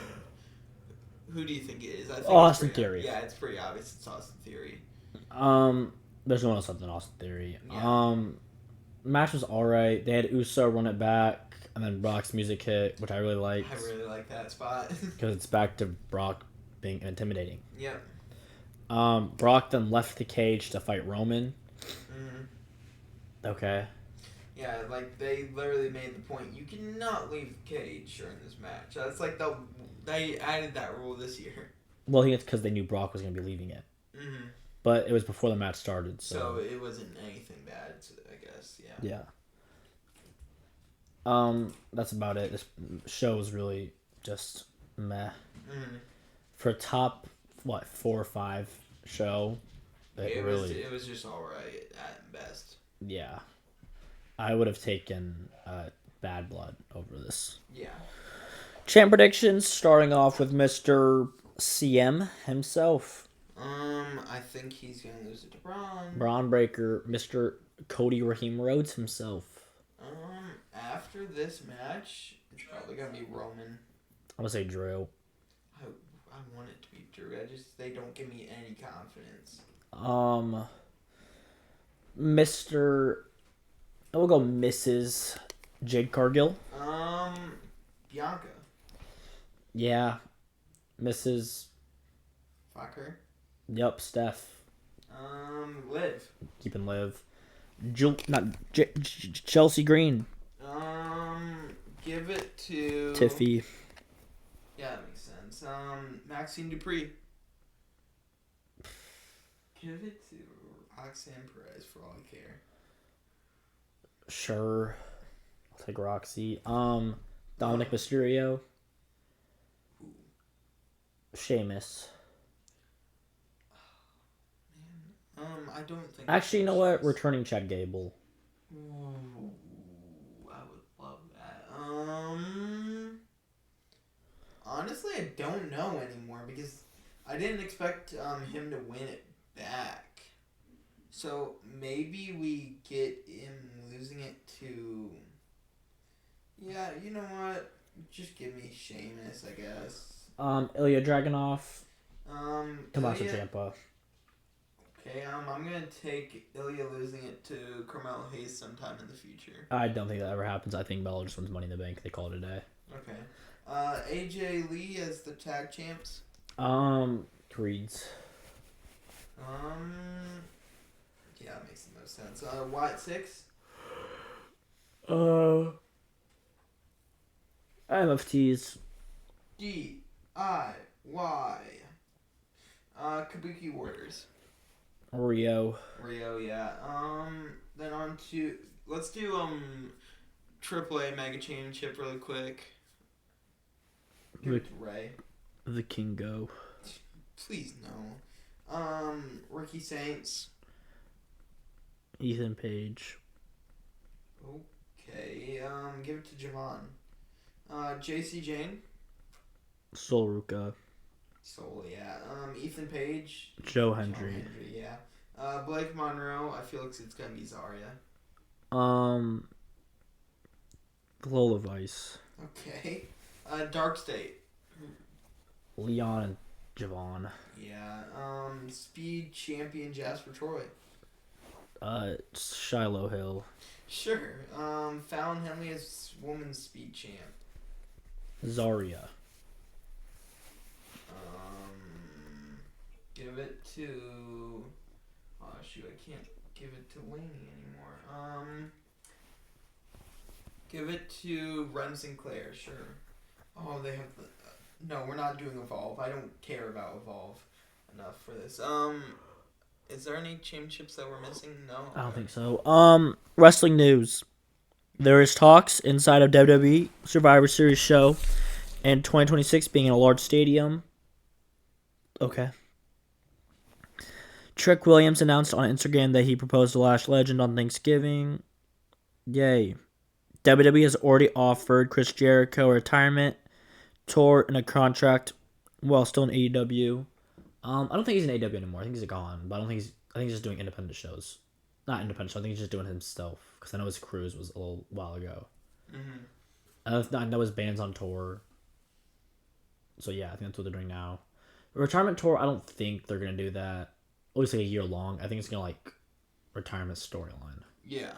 Who do you think it is? I think Austin it's pretty, Theory. Yeah, it's pretty obvious. It's Austin Theory. There's no one else other than Austin Theory. Yeah. Match was alright. They had Uso run it back, and then Brock's music hit, which I really liked. I really like that spot. Because it's back to Brock being intimidating. Yep. Brock then left the cage to fight Roman. Mm-hmm. Okay. Yeah, like they literally made the point. You cannot leave the cage during this match. That's like they added that rule this year. Well, I think it's because they knew Brock was going to be leaving it. Mm-hmm. But it was before the match started, So it wasn't anything bad, I guess. Yeah. Yeah. That's about it. This show was really just meh. Mm-hmm. For top 4 or 5 show, It was just alright at best. Yeah. I would have taken Bad Blood over this. Yeah. Champ predictions, starting off with Mr. CM himself. I think he's gonna lose it to Braun. Braun Breaker, Mr. Cody Raheem Rhodes himself. After this match, it's probably gonna be Roman. I'm gonna say Drew. I want it to be Drew. They don't give me any confidence. I will go Mrs. Jade Cargill. Bianca. Yeah. Mrs. Fuck her. Yep, Steph. Liv. Keeping Liv. Chelsea Green. Give it to Tiffy. Yeah, that makes sense. Maxine Dupree. Give it to Roxanne Perez for all I care. Sure. I'll take Roxy. Dominic Mysterio. Sheamus. I don't think. Actually, you know what? Returning Chad Gable. Ooh, I would love that. Honestly, I don't know anymore because I didn't expect him to win it back. So maybe we get him losing it to. Yeah, you know what? Just give me Sheamus, I guess. Ilya Dragunov. Tommaso Ilya. Ciampa. Okay, I'm gonna take Ilya losing it to Carmelo Hayes sometime in the future. I don't think that ever happens. I think Bella just wins Money in the Bank. They call it a day. Okay. AJ Lee as the tag champs. Creeds. Yeah, that makes the most sense. Wyatt 6. MFTs. DIY. Kabuki Warriors. Rio. Rio, yeah. Then on to let's do AAA Mega Championship really quick. Give it to Ray. The Kingo. Please no. Ricky Saints. Ethan Page. Okay. Give it to Javon. JC Jane. Sol Ruka. Soul, yeah. Ethan Page. Joe Hendry. Yeah. Blake Monroe. I feel like it's gonna be Zarya. Lola Vice. Okay. Dark State. Leon and Javon. Yeah. Speed champion Jasper Troy. Shiloh Hill. Sure. Fallon Henley as women's speed champ. Zarya. Give it to. Oh shoot! I can't give it to Laney anymore. Give it to Ren Sinclair. Sure. Oh, they have the. No, we're not doing Evolve. I don't care about Evolve enough for this. Is there any championships that we're missing? No. I don't think so. Wrestling news. There is talks inside of WWE Survivor Series show, and 2026 being in a large stadium. Okay. Trick Williams announced on Instagram that he proposed to Lash Legend on Thanksgiving. Yay. WWE has already offered Chris Jericho a retirement tour and a contract Well, still in AEW. I don't think he's in AEW anymore. I think he's gone, but I think he's just doing independent shows. Not independent shows. I think he's just doing himself because I know his cruise was a little while ago. I know his band's on tour. So yeah, I think that's what they're doing now. A retirement tour, I don't think they're gonna do that. At least like a year long. I think it's gonna like retirement storyline. Yeah.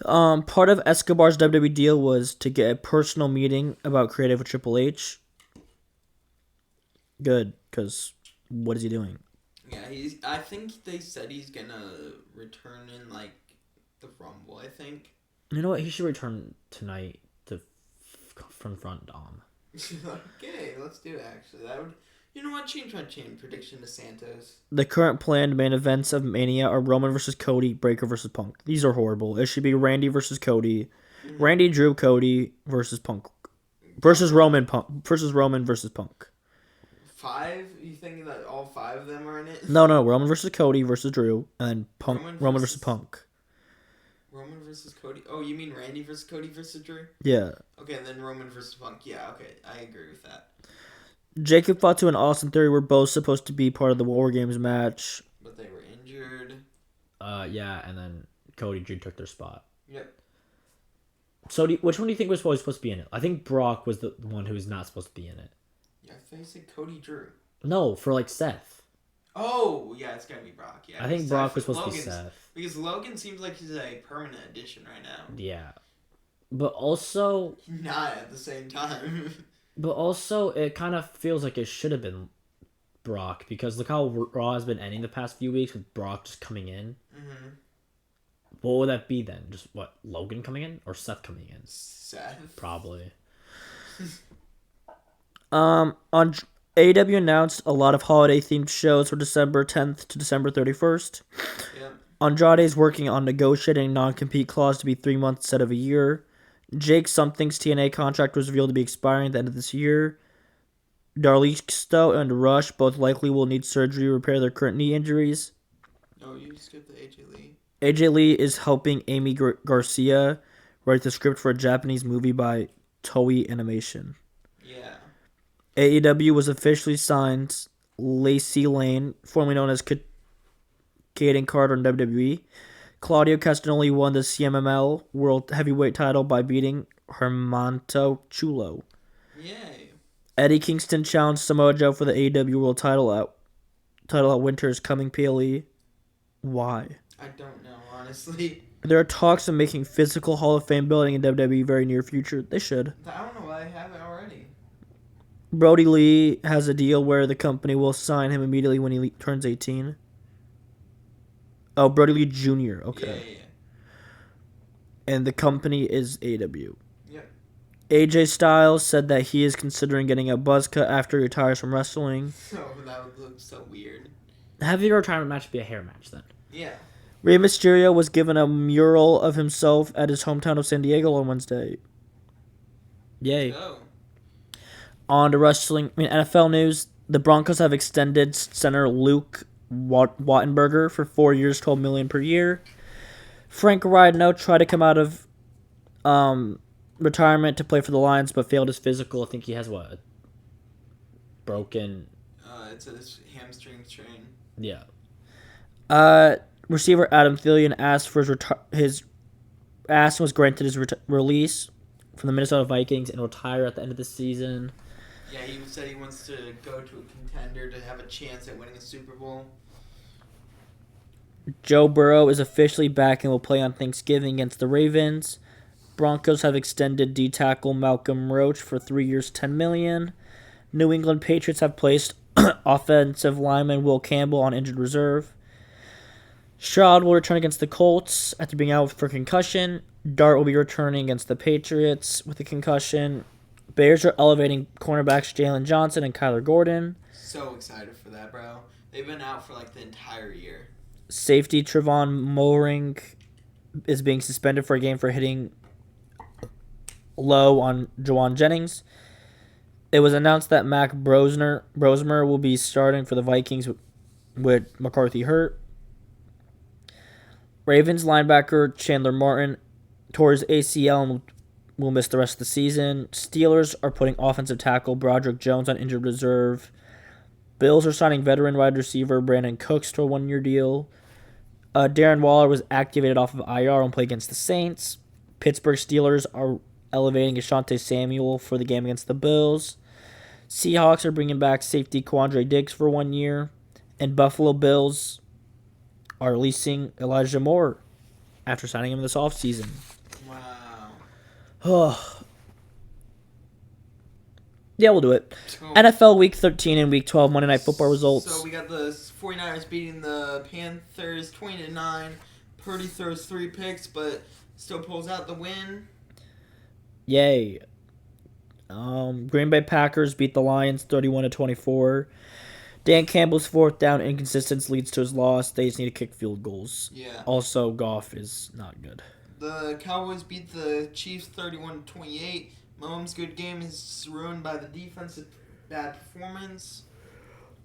Part of Escobar's WWE deal was to get a personal meeting about creative with Triple H. Good, because what is he doing? Yeah, I think they said he's gonna return in like the Rumble. I think. You know what? He should return tonight to confront Dom. Okay, let's do it. Actually, that would. You know what? Change my prediction to Santos. The current planned main events of Mania are Roman versus Cody, Breakker versus Punk. These are horrible. It should be Randy versus Cody, Randy, Drew, Cody versus Punk, versus Roman versus Punk. 5? You think that all 5 of them are in it? No, Roman versus Cody versus Drew, and then Punk. Roman versus Punk. Roman versus Cody. Oh, you mean Randy versus Cody versus Drew? Yeah. Okay, and then Roman versus Punk. Yeah, okay, I agree with that. Jacob Fatu and Austin Theory were both supposed to be part of the War Games match. But they were injured. Yeah, and then Cody Drew took their spot. Yep. So, which one do you think was supposed to be in it? I think Brock was the one who was not supposed to be in it. Yeah, I think I said Cody Drew. No, for like Seth. Oh, yeah, it's gotta be Brock. Yeah, I think Brock was supposed to be Seth. Because Logan seems like he's a permanent addition right now. Yeah. But also... Not at the same time. But also, it kind of feels like it should have been Brock. Because look how Raw has been ending the past few weeks with Brock just coming in. Mm-hmm. What would that be then? Just what? Logan coming in? Or Seth coming in? Seth? Probably. On AEW announced a lot of holiday-themed shows for December 10th to December 31st. Yep. Andrade is working on negotiating non-compete clause to be 3 months instead of a year. Jake Something's TNA contract was revealed to be expiring at the end of this year. Darlisto and Rush both likely will need surgery to repair their current knee injuries. Oh, you skipped the AJ Lee. AJ Lee is helping Amy Garcia write the script for a Japanese movie by Toei Animation. Yeah. AEW was officially signed Lacey Lane, formerly known as Kaden Carter in WWE. Claudio Castagnoli won the CMLL World Heavyweight title by beating Hermanto Chulo. Yay. Eddie Kingston challenged Samoa Joe for the AEW World title at Winter's Coming PLE. Why? I don't know, honestly. There are talks of making physical Hall of Fame building in WWE very near future. They should. I don't know why they haven't already. Brody Lee has a deal where the company will sign him immediately when he turns 18. Oh, Brody Lee Jr. Okay. Yeah. And the company is AEW. Yep. AJ Styles said that he is considering getting a buzz cut after he retires from wrestling. Oh, that would look so weird. Have your retirement match be a hair match then? Yeah. Rey Mysterio was given a mural of himself at his hometown of San Diego on Wednesday. Yay. Oh. On to NFL news. The Broncos have extended center Luke Wattenberger for 4 years, $12 million per year. Frank Rydno tried to come out of retirement to play for the Lions, but failed his physical. I think he has what? Broken. It's a hamstring strain. Yeah. Receiver Adam Thielen asked for his was granted his release from the Minnesota Vikings and retire at the end of the season. Yeah, he said he wants to go to a contender to have a chance at winning a Super Bowl. Joe Burrow is officially back and will play on Thanksgiving against the Ravens. Broncos have extended D-tackle Malcolm Roach for 3 years, $10 million. New England Patriots have placed offensive lineman Will Campbell on injured reserve. Stroud will return against the Colts after being out for concussion. Dart will be returning against the Patriots with a concussion. Bears are elevating cornerbacks Jalen Johnson and Kyler Gordon. So excited for that, bro. They've been out for like the entire year. Safety Trevon Moehrig is being suspended for a game for hitting low on Jawan Jennings. It was announced that Mac Brosmer will be starting for the Vikings with McCarthy hurt. Ravens linebacker Chandler Martin tore his ACL and will miss the rest of the season. Steelers are putting offensive tackle Broderick Jones on injured reserve. Bills are signing veteran wide receiver Brandon Cooks to a 1-year deal. Darren Waller was activated off of IR and play against the Saints. Pittsburgh Steelers are elevating Ashanti Samuel for the game against the Bills. Seahawks are bringing back safety Quandre Diggs for 1 year. And Buffalo Bills are releasing Elijah Moore after signing him this offseason. Wow. Yeah, we'll do it. So, NFL Week 13 and Week 12 Monday Night Football results. So we got the 49ers beating the Panthers 20-9. Purdy throws 3 picks, but still pulls out the win. Yay. Green Bay Packers beat the Lions 31-24. Dan Campbell's 4th down inconsistency leads to his loss. They just need to kick field goals. Yeah. Also, Goff is not good. The Cowboys beat the Chiefs 31-28. Mahomes' good game is ruined by the defensive bad performance.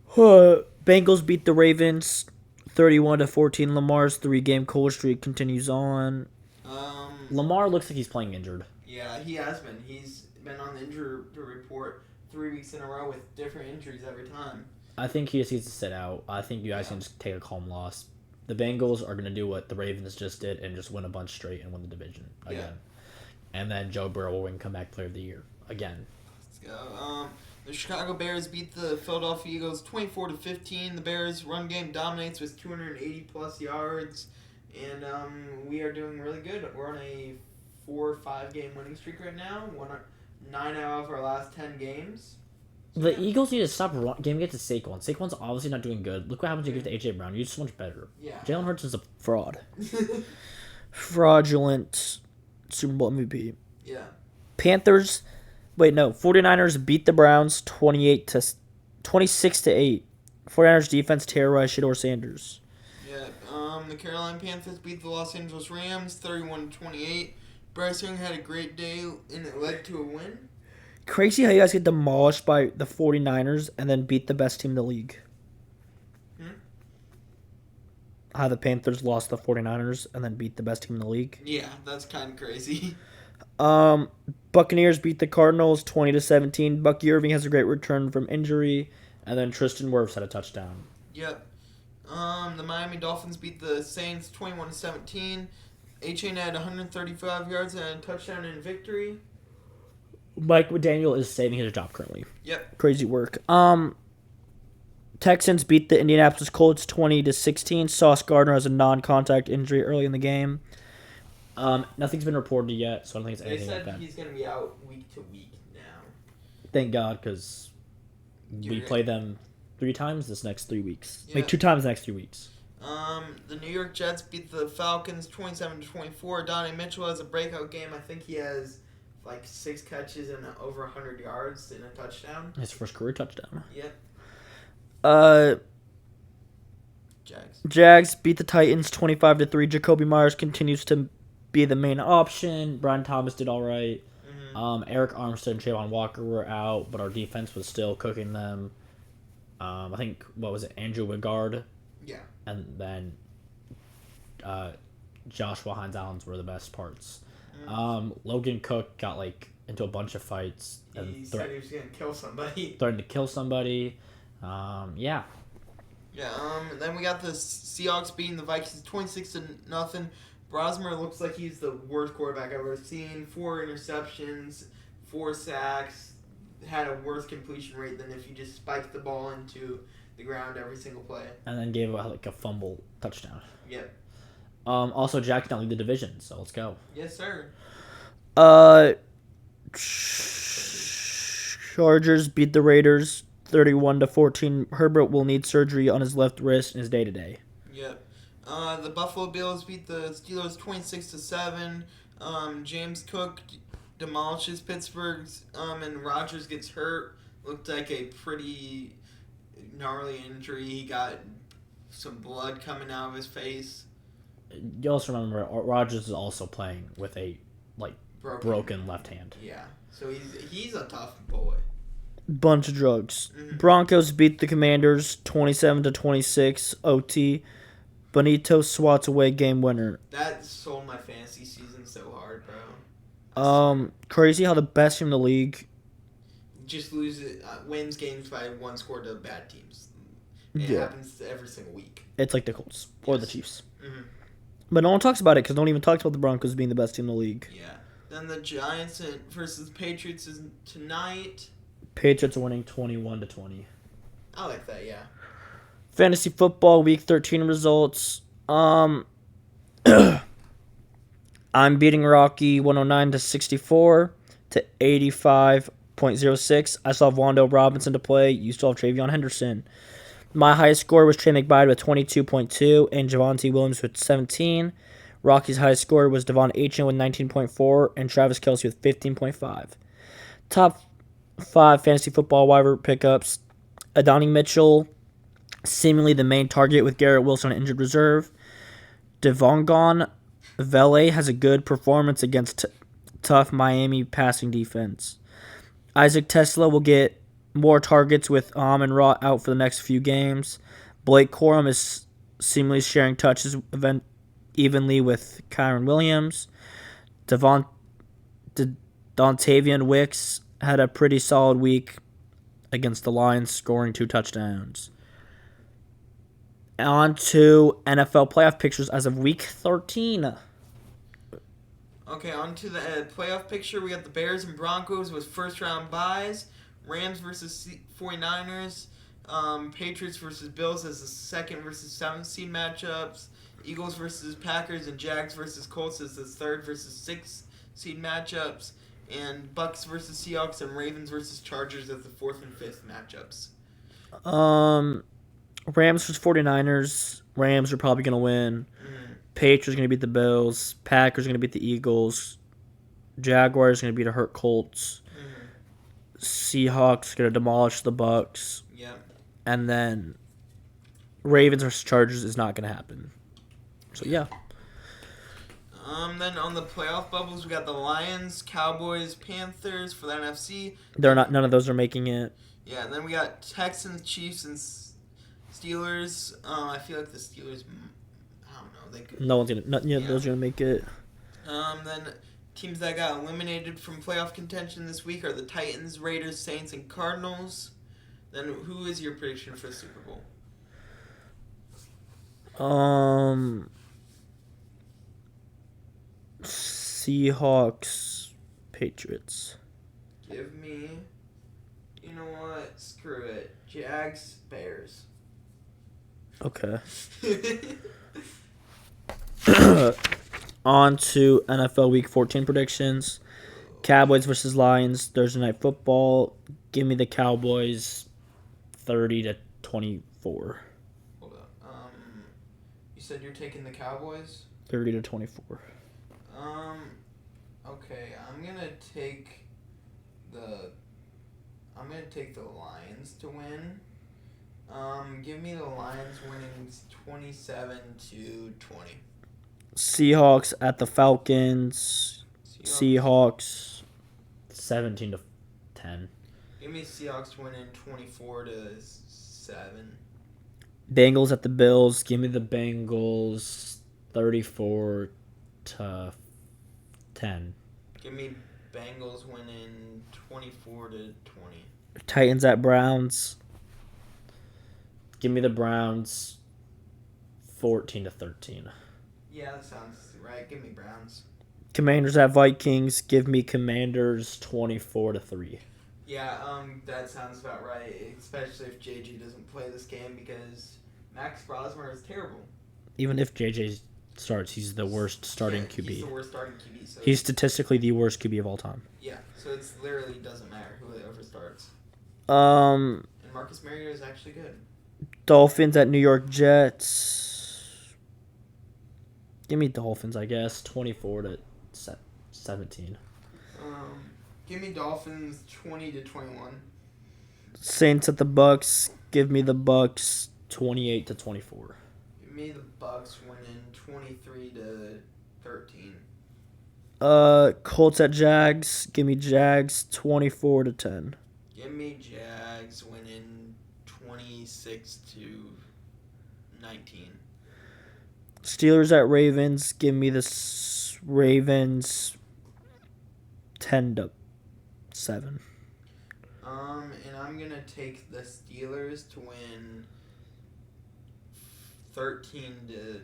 Bengals beat the Ravens 31-14. Lamar's 3-game cold streak continues on. Lamar looks like he's playing injured. Yeah, he has been. He's been on the injury report 3 weeks in a row with different injuries every time. I think he just needs to sit out. I think you guys can just take a calm loss. The Bengals are going to do what the Ravens just did and just win a bunch straight and win the division again. Yeah. And then Joe Burrow will win comeback player of the year again. Let's go. The Chicago Bears beat the Philadelphia Eagles 24-15. The Bears' run game dominates with 280-plus yards. And we are doing really good. We're on a 4 or 5 game winning streak right now. 9 out of our last 10 games. The Eagles need to stop giving it to Saquon. Saquon's obviously not doing good. Look what happens when you give it to A.J. Brown. You're so much better. Yeah. Jalen Hurts is a fraud. Fraudulent Super Bowl MVP. Yeah. 49ers beat the Browns 26-8. 49ers defense terrorized Shedeur Sanders. Yeah. The Carolina Panthers beat the Los Angeles Rams 31-28. Bryce Young had a great day and it led to a win. Crazy how you guys get demolished by the 49ers and then beat the best team in the league. How the Panthers lost the 49ers and then beat the best team in the league. Yeah, that's kind of crazy. Buccaneers beat the Cardinals 20-17. Bucky Irving has a great return from injury. And then Tristan Wirfs had a touchdown. Yep. The Miami Dolphins beat the Saints 21-17. A-Chain had 135 yards and a touchdown in victory. Mike McDaniel is saving his job currently. Yep. Crazy work. Texans beat the Indianapolis Colts 20-16. Sauce Gardner has a non-contact injury early in the game. Nothing's been reported yet, so I don't think it's anything like that. They said he's going to be out week to week now. Thank God, because we play them 3 times this next 3 weeks. Yeah. Like 2 times the next 3 weeks. The New York Jets beat the Falcons 27-24. Donnie Mitchell has a breakout game. I think he has 6 catches and over 100 yards and a touchdown. His first career touchdown. Yep. Jags beat the Titans 25-3. Jacoby Myers continues to be the main option. Brian Thomas did all right. Mm-hmm. Eric Armstead and Trayvon Walker were out, but our defense was still cooking them. I think, Andrew Wigard? Yeah. And then Joshua Hines-Allens were the best parts. Mm-hmm. Logan Cook got into a bunch of fights. And he said he was going to kill somebody. Threatened to kill somebody. Yeah. Yeah, then we got the Seahawks beating the Vikings 26-0. Brosmer looks like he's the worst quarterback I've ever seen. 4 interceptions, 4 sacks, had a worse completion rate than if you just spiked the ball into the ground every single play. And then gave a fumble touchdown. Yep. Also, Jack did not lead the division, so let's go. Yes, sir. Chargers beat the Raiders 31-14. Herbert will need surgery on his left wrist in his day-to-day. Yep. The Buffalo Bills beat the Steelers 26-7. James Cook demolishes Pittsburgh's, and Rodgers gets hurt. Looked like a pretty gnarly injury. He got some blood coming out of his face. You also remember Rodgers is also playing with a broken left hand. Yeah, so he's a tough boy. Bunch of drugs. Mm-hmm. Broncos beat the Commanders 27-26 OT. Benito swats away game winner. That sold my fantasy season so hard, bro. Crazy how the best team in the league. Just wins games by one score to bad teams. It Yeah, happens every single week. it's like the Colts or the Yes. Chiefs. Mm-hmm. But no one talks about it because no one even talks about the Broncos being the best team in the league. Yeah. Then the Giants versus Patriots is tonight. Patriots are winning 21-20. I like that. Yeah. Fantasy football week 13 results. I'm beating Rocky 109-64 to 85.06. I still have Wando Robinson to play. You still have Travion Henderson. My highest score was Trey McBride with 22.2 and Javonte Williams with 17. Rocky's highest score was Devon Achane with 19.4 and Travis Kelce with 15.5. Top 5 fantasy football waiver pickups. Adonai Mitchell, seemingly the main target with Garrett Wilson on injured reserve. Devongon Vele has a good performance against tough Miami passing defense. Isaac Tesla will get more targets with Amon-Ra out for the next few games. Blake Corum is seemingly sharing touches evenly with Kyron Williams. Dontavian Wicks had a pretty solid week against the Lions, scoring 2 touchdowns. On to NFL playoff pictures as of week 13. Okay, on to the playoff picture. We got the Bears and Broncos with first round byes. Rams versus 49ers. Patriots versus Bills as the 2nd versus 7th seed matchups. Eagles versus Packers and Jags versus Colts as the 3rd versus 6th seed matchups. And Bucks versus Seahawks and Ravens versus Chargers as the 4th and 5th matchups. Rams versus 49ers. Rams are probably going to win. Patriots are going to beat the Bills. Packers are going to beat the Eagles. Jaguars are going to beat the hurt Colts. Seahawks are going to demolish the Bucks. Yep. And then Ravens versus Chargers is not going to happen. So, yeah. Then on the playoff bubbles, we got the Lions, Cowboys, Panthers for the NFC. They're not. None of those are making it. Yeah, and then we got Texans, Chiefs, and Steelers. I feel like the Steelers, I don't know. They could, No one's gonna. None of those are gonna make it. Then teams that got eliminated from playoff contention this week are the Titans, Raiders, Saints, and Cardinals. Then who is your prediction for the Super Bowl? Seahawks, Patriots. Give me. You know what? Screw it. Jags, Bears. Okay. On to NFL Week 14 predictions. Cowboys versus Lions, Thursday Night Football. Give me the Cowboys 30-24. Hold up. You said you're taking the Cowboys? 30-24. Okay. I'm gonna take the Lions to win. Give me the Lions winning 27-20. Seahawks at the Falcons. Seahawks 17-10. Give me Seahawks winning 24-7. Bengals at the Bills. Give me the Bengals 34-10. Give me Bengals winning 24-20. Titans at Browns. Give me the Browns 14-13. Yeah, that sounds right. Give me Browns. Commanders at Vikings. Give me Commanders 24-3. Yeah, that sounds about right. Especially if JJ doesn't play this game because Max Brosmer is terrible. Even if JJ starts, he's the worst starting QB. He's the worst starting QB. So he's statistically the worst QB of all time. Yeah, so it's literally doesn't matter whoever starts. And Marcus Mariota is actually good. Dolphins at New York Jets. Give me Dolphins, I guess. 24-17. Give me Dolphins 20-21. Saints at the Bucks. Give me the Bucks 28-24. Give me the Bucks winning 23-13. Colts at Jags. Give me Jags 24-10. Give me Jags winning 26-19. Steelers at Ravens. Give me the Ravens 10-7. And I'm gonna take the Steelers to win 13-10.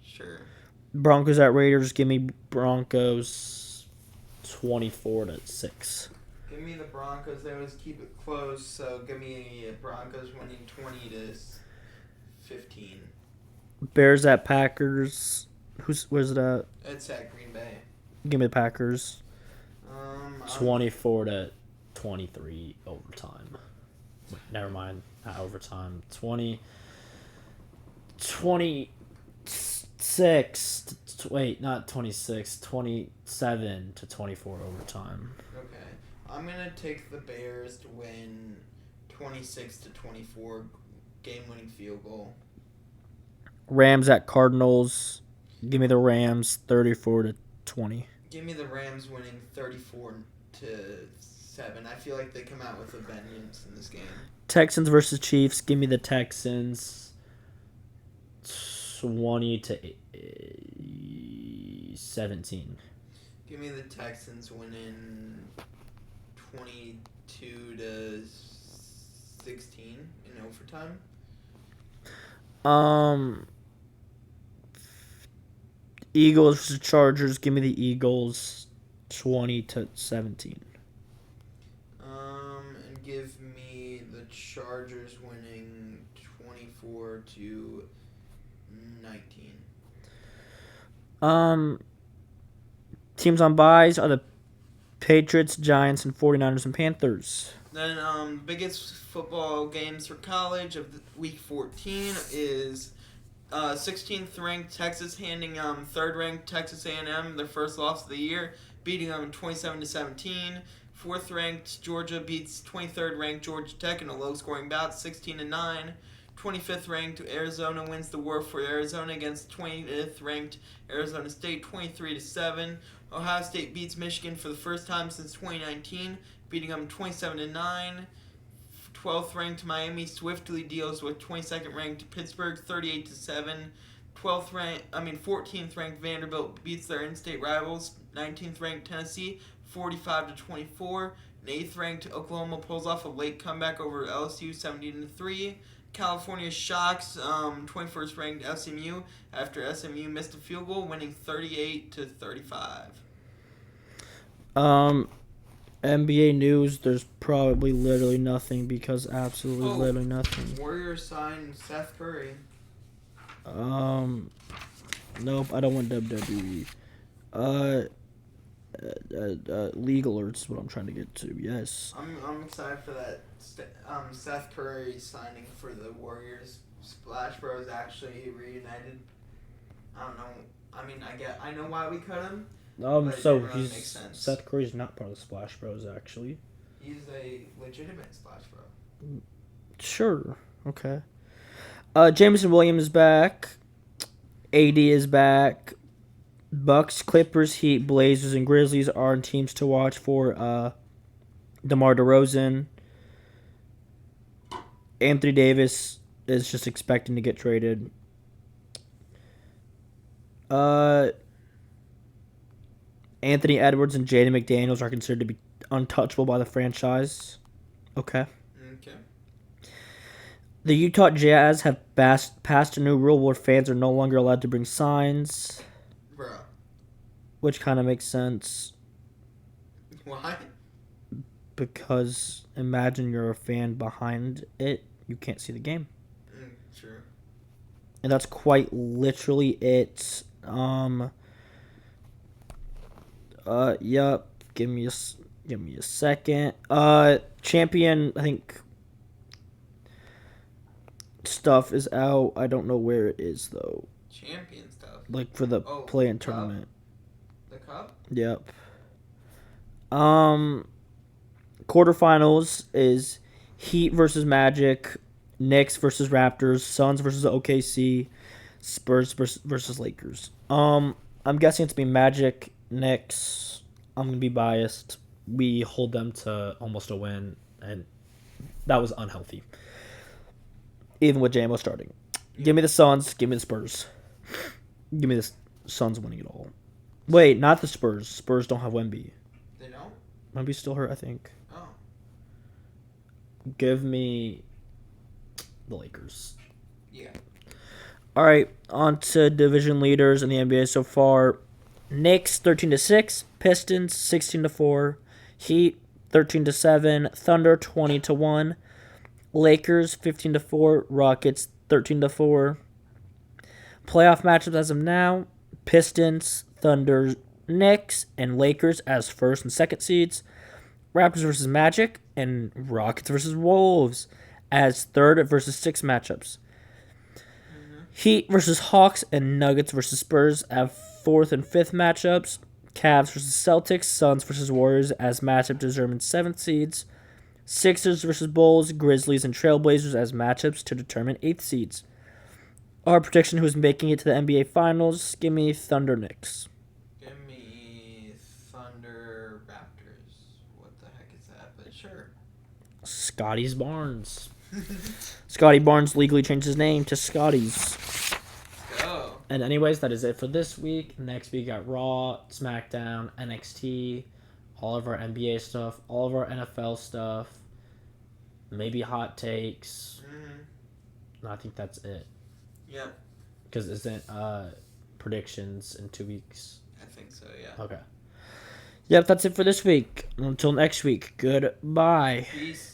Sure. Broncos at Raiders. Give me Broncos 24-6. Give me the Broncos. They always keep it close, so give me Broncos winning 20-15. Bears at Packers. Where's it at? It's at Green Bay. Give me the Packers. 24-23 overtime. Wait, never mind. Not overtime. 26. Wait, not 26. 27-24 overtime. Okay. I'm going to take the Bears to win 26-24 game-winning field goal. Rams at Cardinals. Give me the Rams 34-20. Give me the Rams winning 34-7. I feel like they come out with a vengeance in this game. Texans versus Chiefs. Give me the Texans 20-17. Give me the Texans winning 22-16 in overtime. Eagles versus Chargers. Give me the Eagles 20-17. And give me the Chargers winning 24-19. Teams on byes are the Patriots, Giants, and 49ers and Panthers. Then biggest football games for college of week 14 is 16th ranked Texas handing 3rd ranked Texas A&M their first loss of the year, beating them 27-17. 4th ranked Georgia beats 23rd ranked Georgia Tech in a low scoring bout 16-9. 25th ranked Arizona wins the war for Arizona against 20th ranked Arizona State 23-7. Ohio State beats Michigan for the first time since 2019, beating them 27-9. 12th ranked Miami swiftly deals with 22nd ranked Pittsburgh 38-7. 14th ranked Vanderbilt beats their in-state rivals 19th ranked Tennessee 45-24. And 8th ranked Oklahoma pulls off a late comeback over LSU 17-3. California shocks 21st ranked SMU after SMU missed a field goal, winning 38-35. NBA news, there's probably literally nothing because absolutely literally nothing. Warriors signed Seth Curry. Nope, I don't want WWE. Legal alerts is what I'm trying to get to. Yes. I'm excited for that. Seth Curry signing for the Warriors. Splash Bros actually reunited. I don't know. I mean, I know why we cut him. So really Seth Curry's not part of the Splash Bros. Actually. He's a legitimate Splash Bro. Sure. Okay. Jameson Williams is back. AD is back. Bucks, Clippers, Heat, Blazers, and Grizzlies are teams to watch for. DeMar DeRozan. Anthony Davis is just expecting to get traded. Anthony Edwards and Jaden McDaniels are considered to be untouchable by the franchise. Okay. Okay. The Utah Jazz have passed a new rule where fans are no longer allowed to bring signs. Bruh. Which kind of makes sense. Why? Because imagine you're a fan behind it. You can't see the game. True. And that's quite literally it. Yep. Give me a second. Champion, I think stuff is out. I don't know where it is though. Champion stuff. Like for the play-in tournament. The cup? Yep. Quarterfinals is Heat versus Magic, Knicks versus Raptors, Suns versus OKC, Spurs versus Lakers. I'm guessing it's be Magic, Knicks. I'm gonna be biased. We hold them to almost a win, and that was unhealthy. Even with JMO starting. Yeah. Give me the Suns. Give me the Spurs. Give me the Suns winning it all. Wait, not the Spurs. Spurs don't have Wemby. They Might be still hurt, I think. Oh. Give me the Lakers. Yeah. All right, on to division leaders in the NBA so far. Knicks 13-6, Pistons 16-4, Heat 13-7, Thunder 20-1, Lakers 15-4, Rockets 13-4. Playoff matchups as of now: Pistons, Thunder, Knicks, and Lakers as first and second seeds. Raptors versus Magic and Rockets versus Wolves as third versus sixth matchups. Heat versus Hawks and Nuggets versus Spurs as fourth and fifth matchups. Cavs versus Celtics, Suns versus Warriors as matchup to determine seventh seeds. Sixers versus Bulls, Grizzlies, and Trailblazers as matchups to determine eighth seeds. Our prediction: who's making it to the NBA Finals? Give me Thunder, Knicks. Give me Thunder Raptors. What the heck is that? But sure. Scotty's Barnes. Scotty Barnes legally changed his name to Scotty's. Go. And anyways, that is it for this week. Next week got Raw, SmackDown, NXT, all of our NBA stuff, all of our NFL stuff, maybe hot takes. Mm-hmm. No, I think that's it. Yep. Because isn't predictions in 2 weeks? I think so, yeah. Okay. Yep, that's it for this week. Until next week, goodbye. Peace.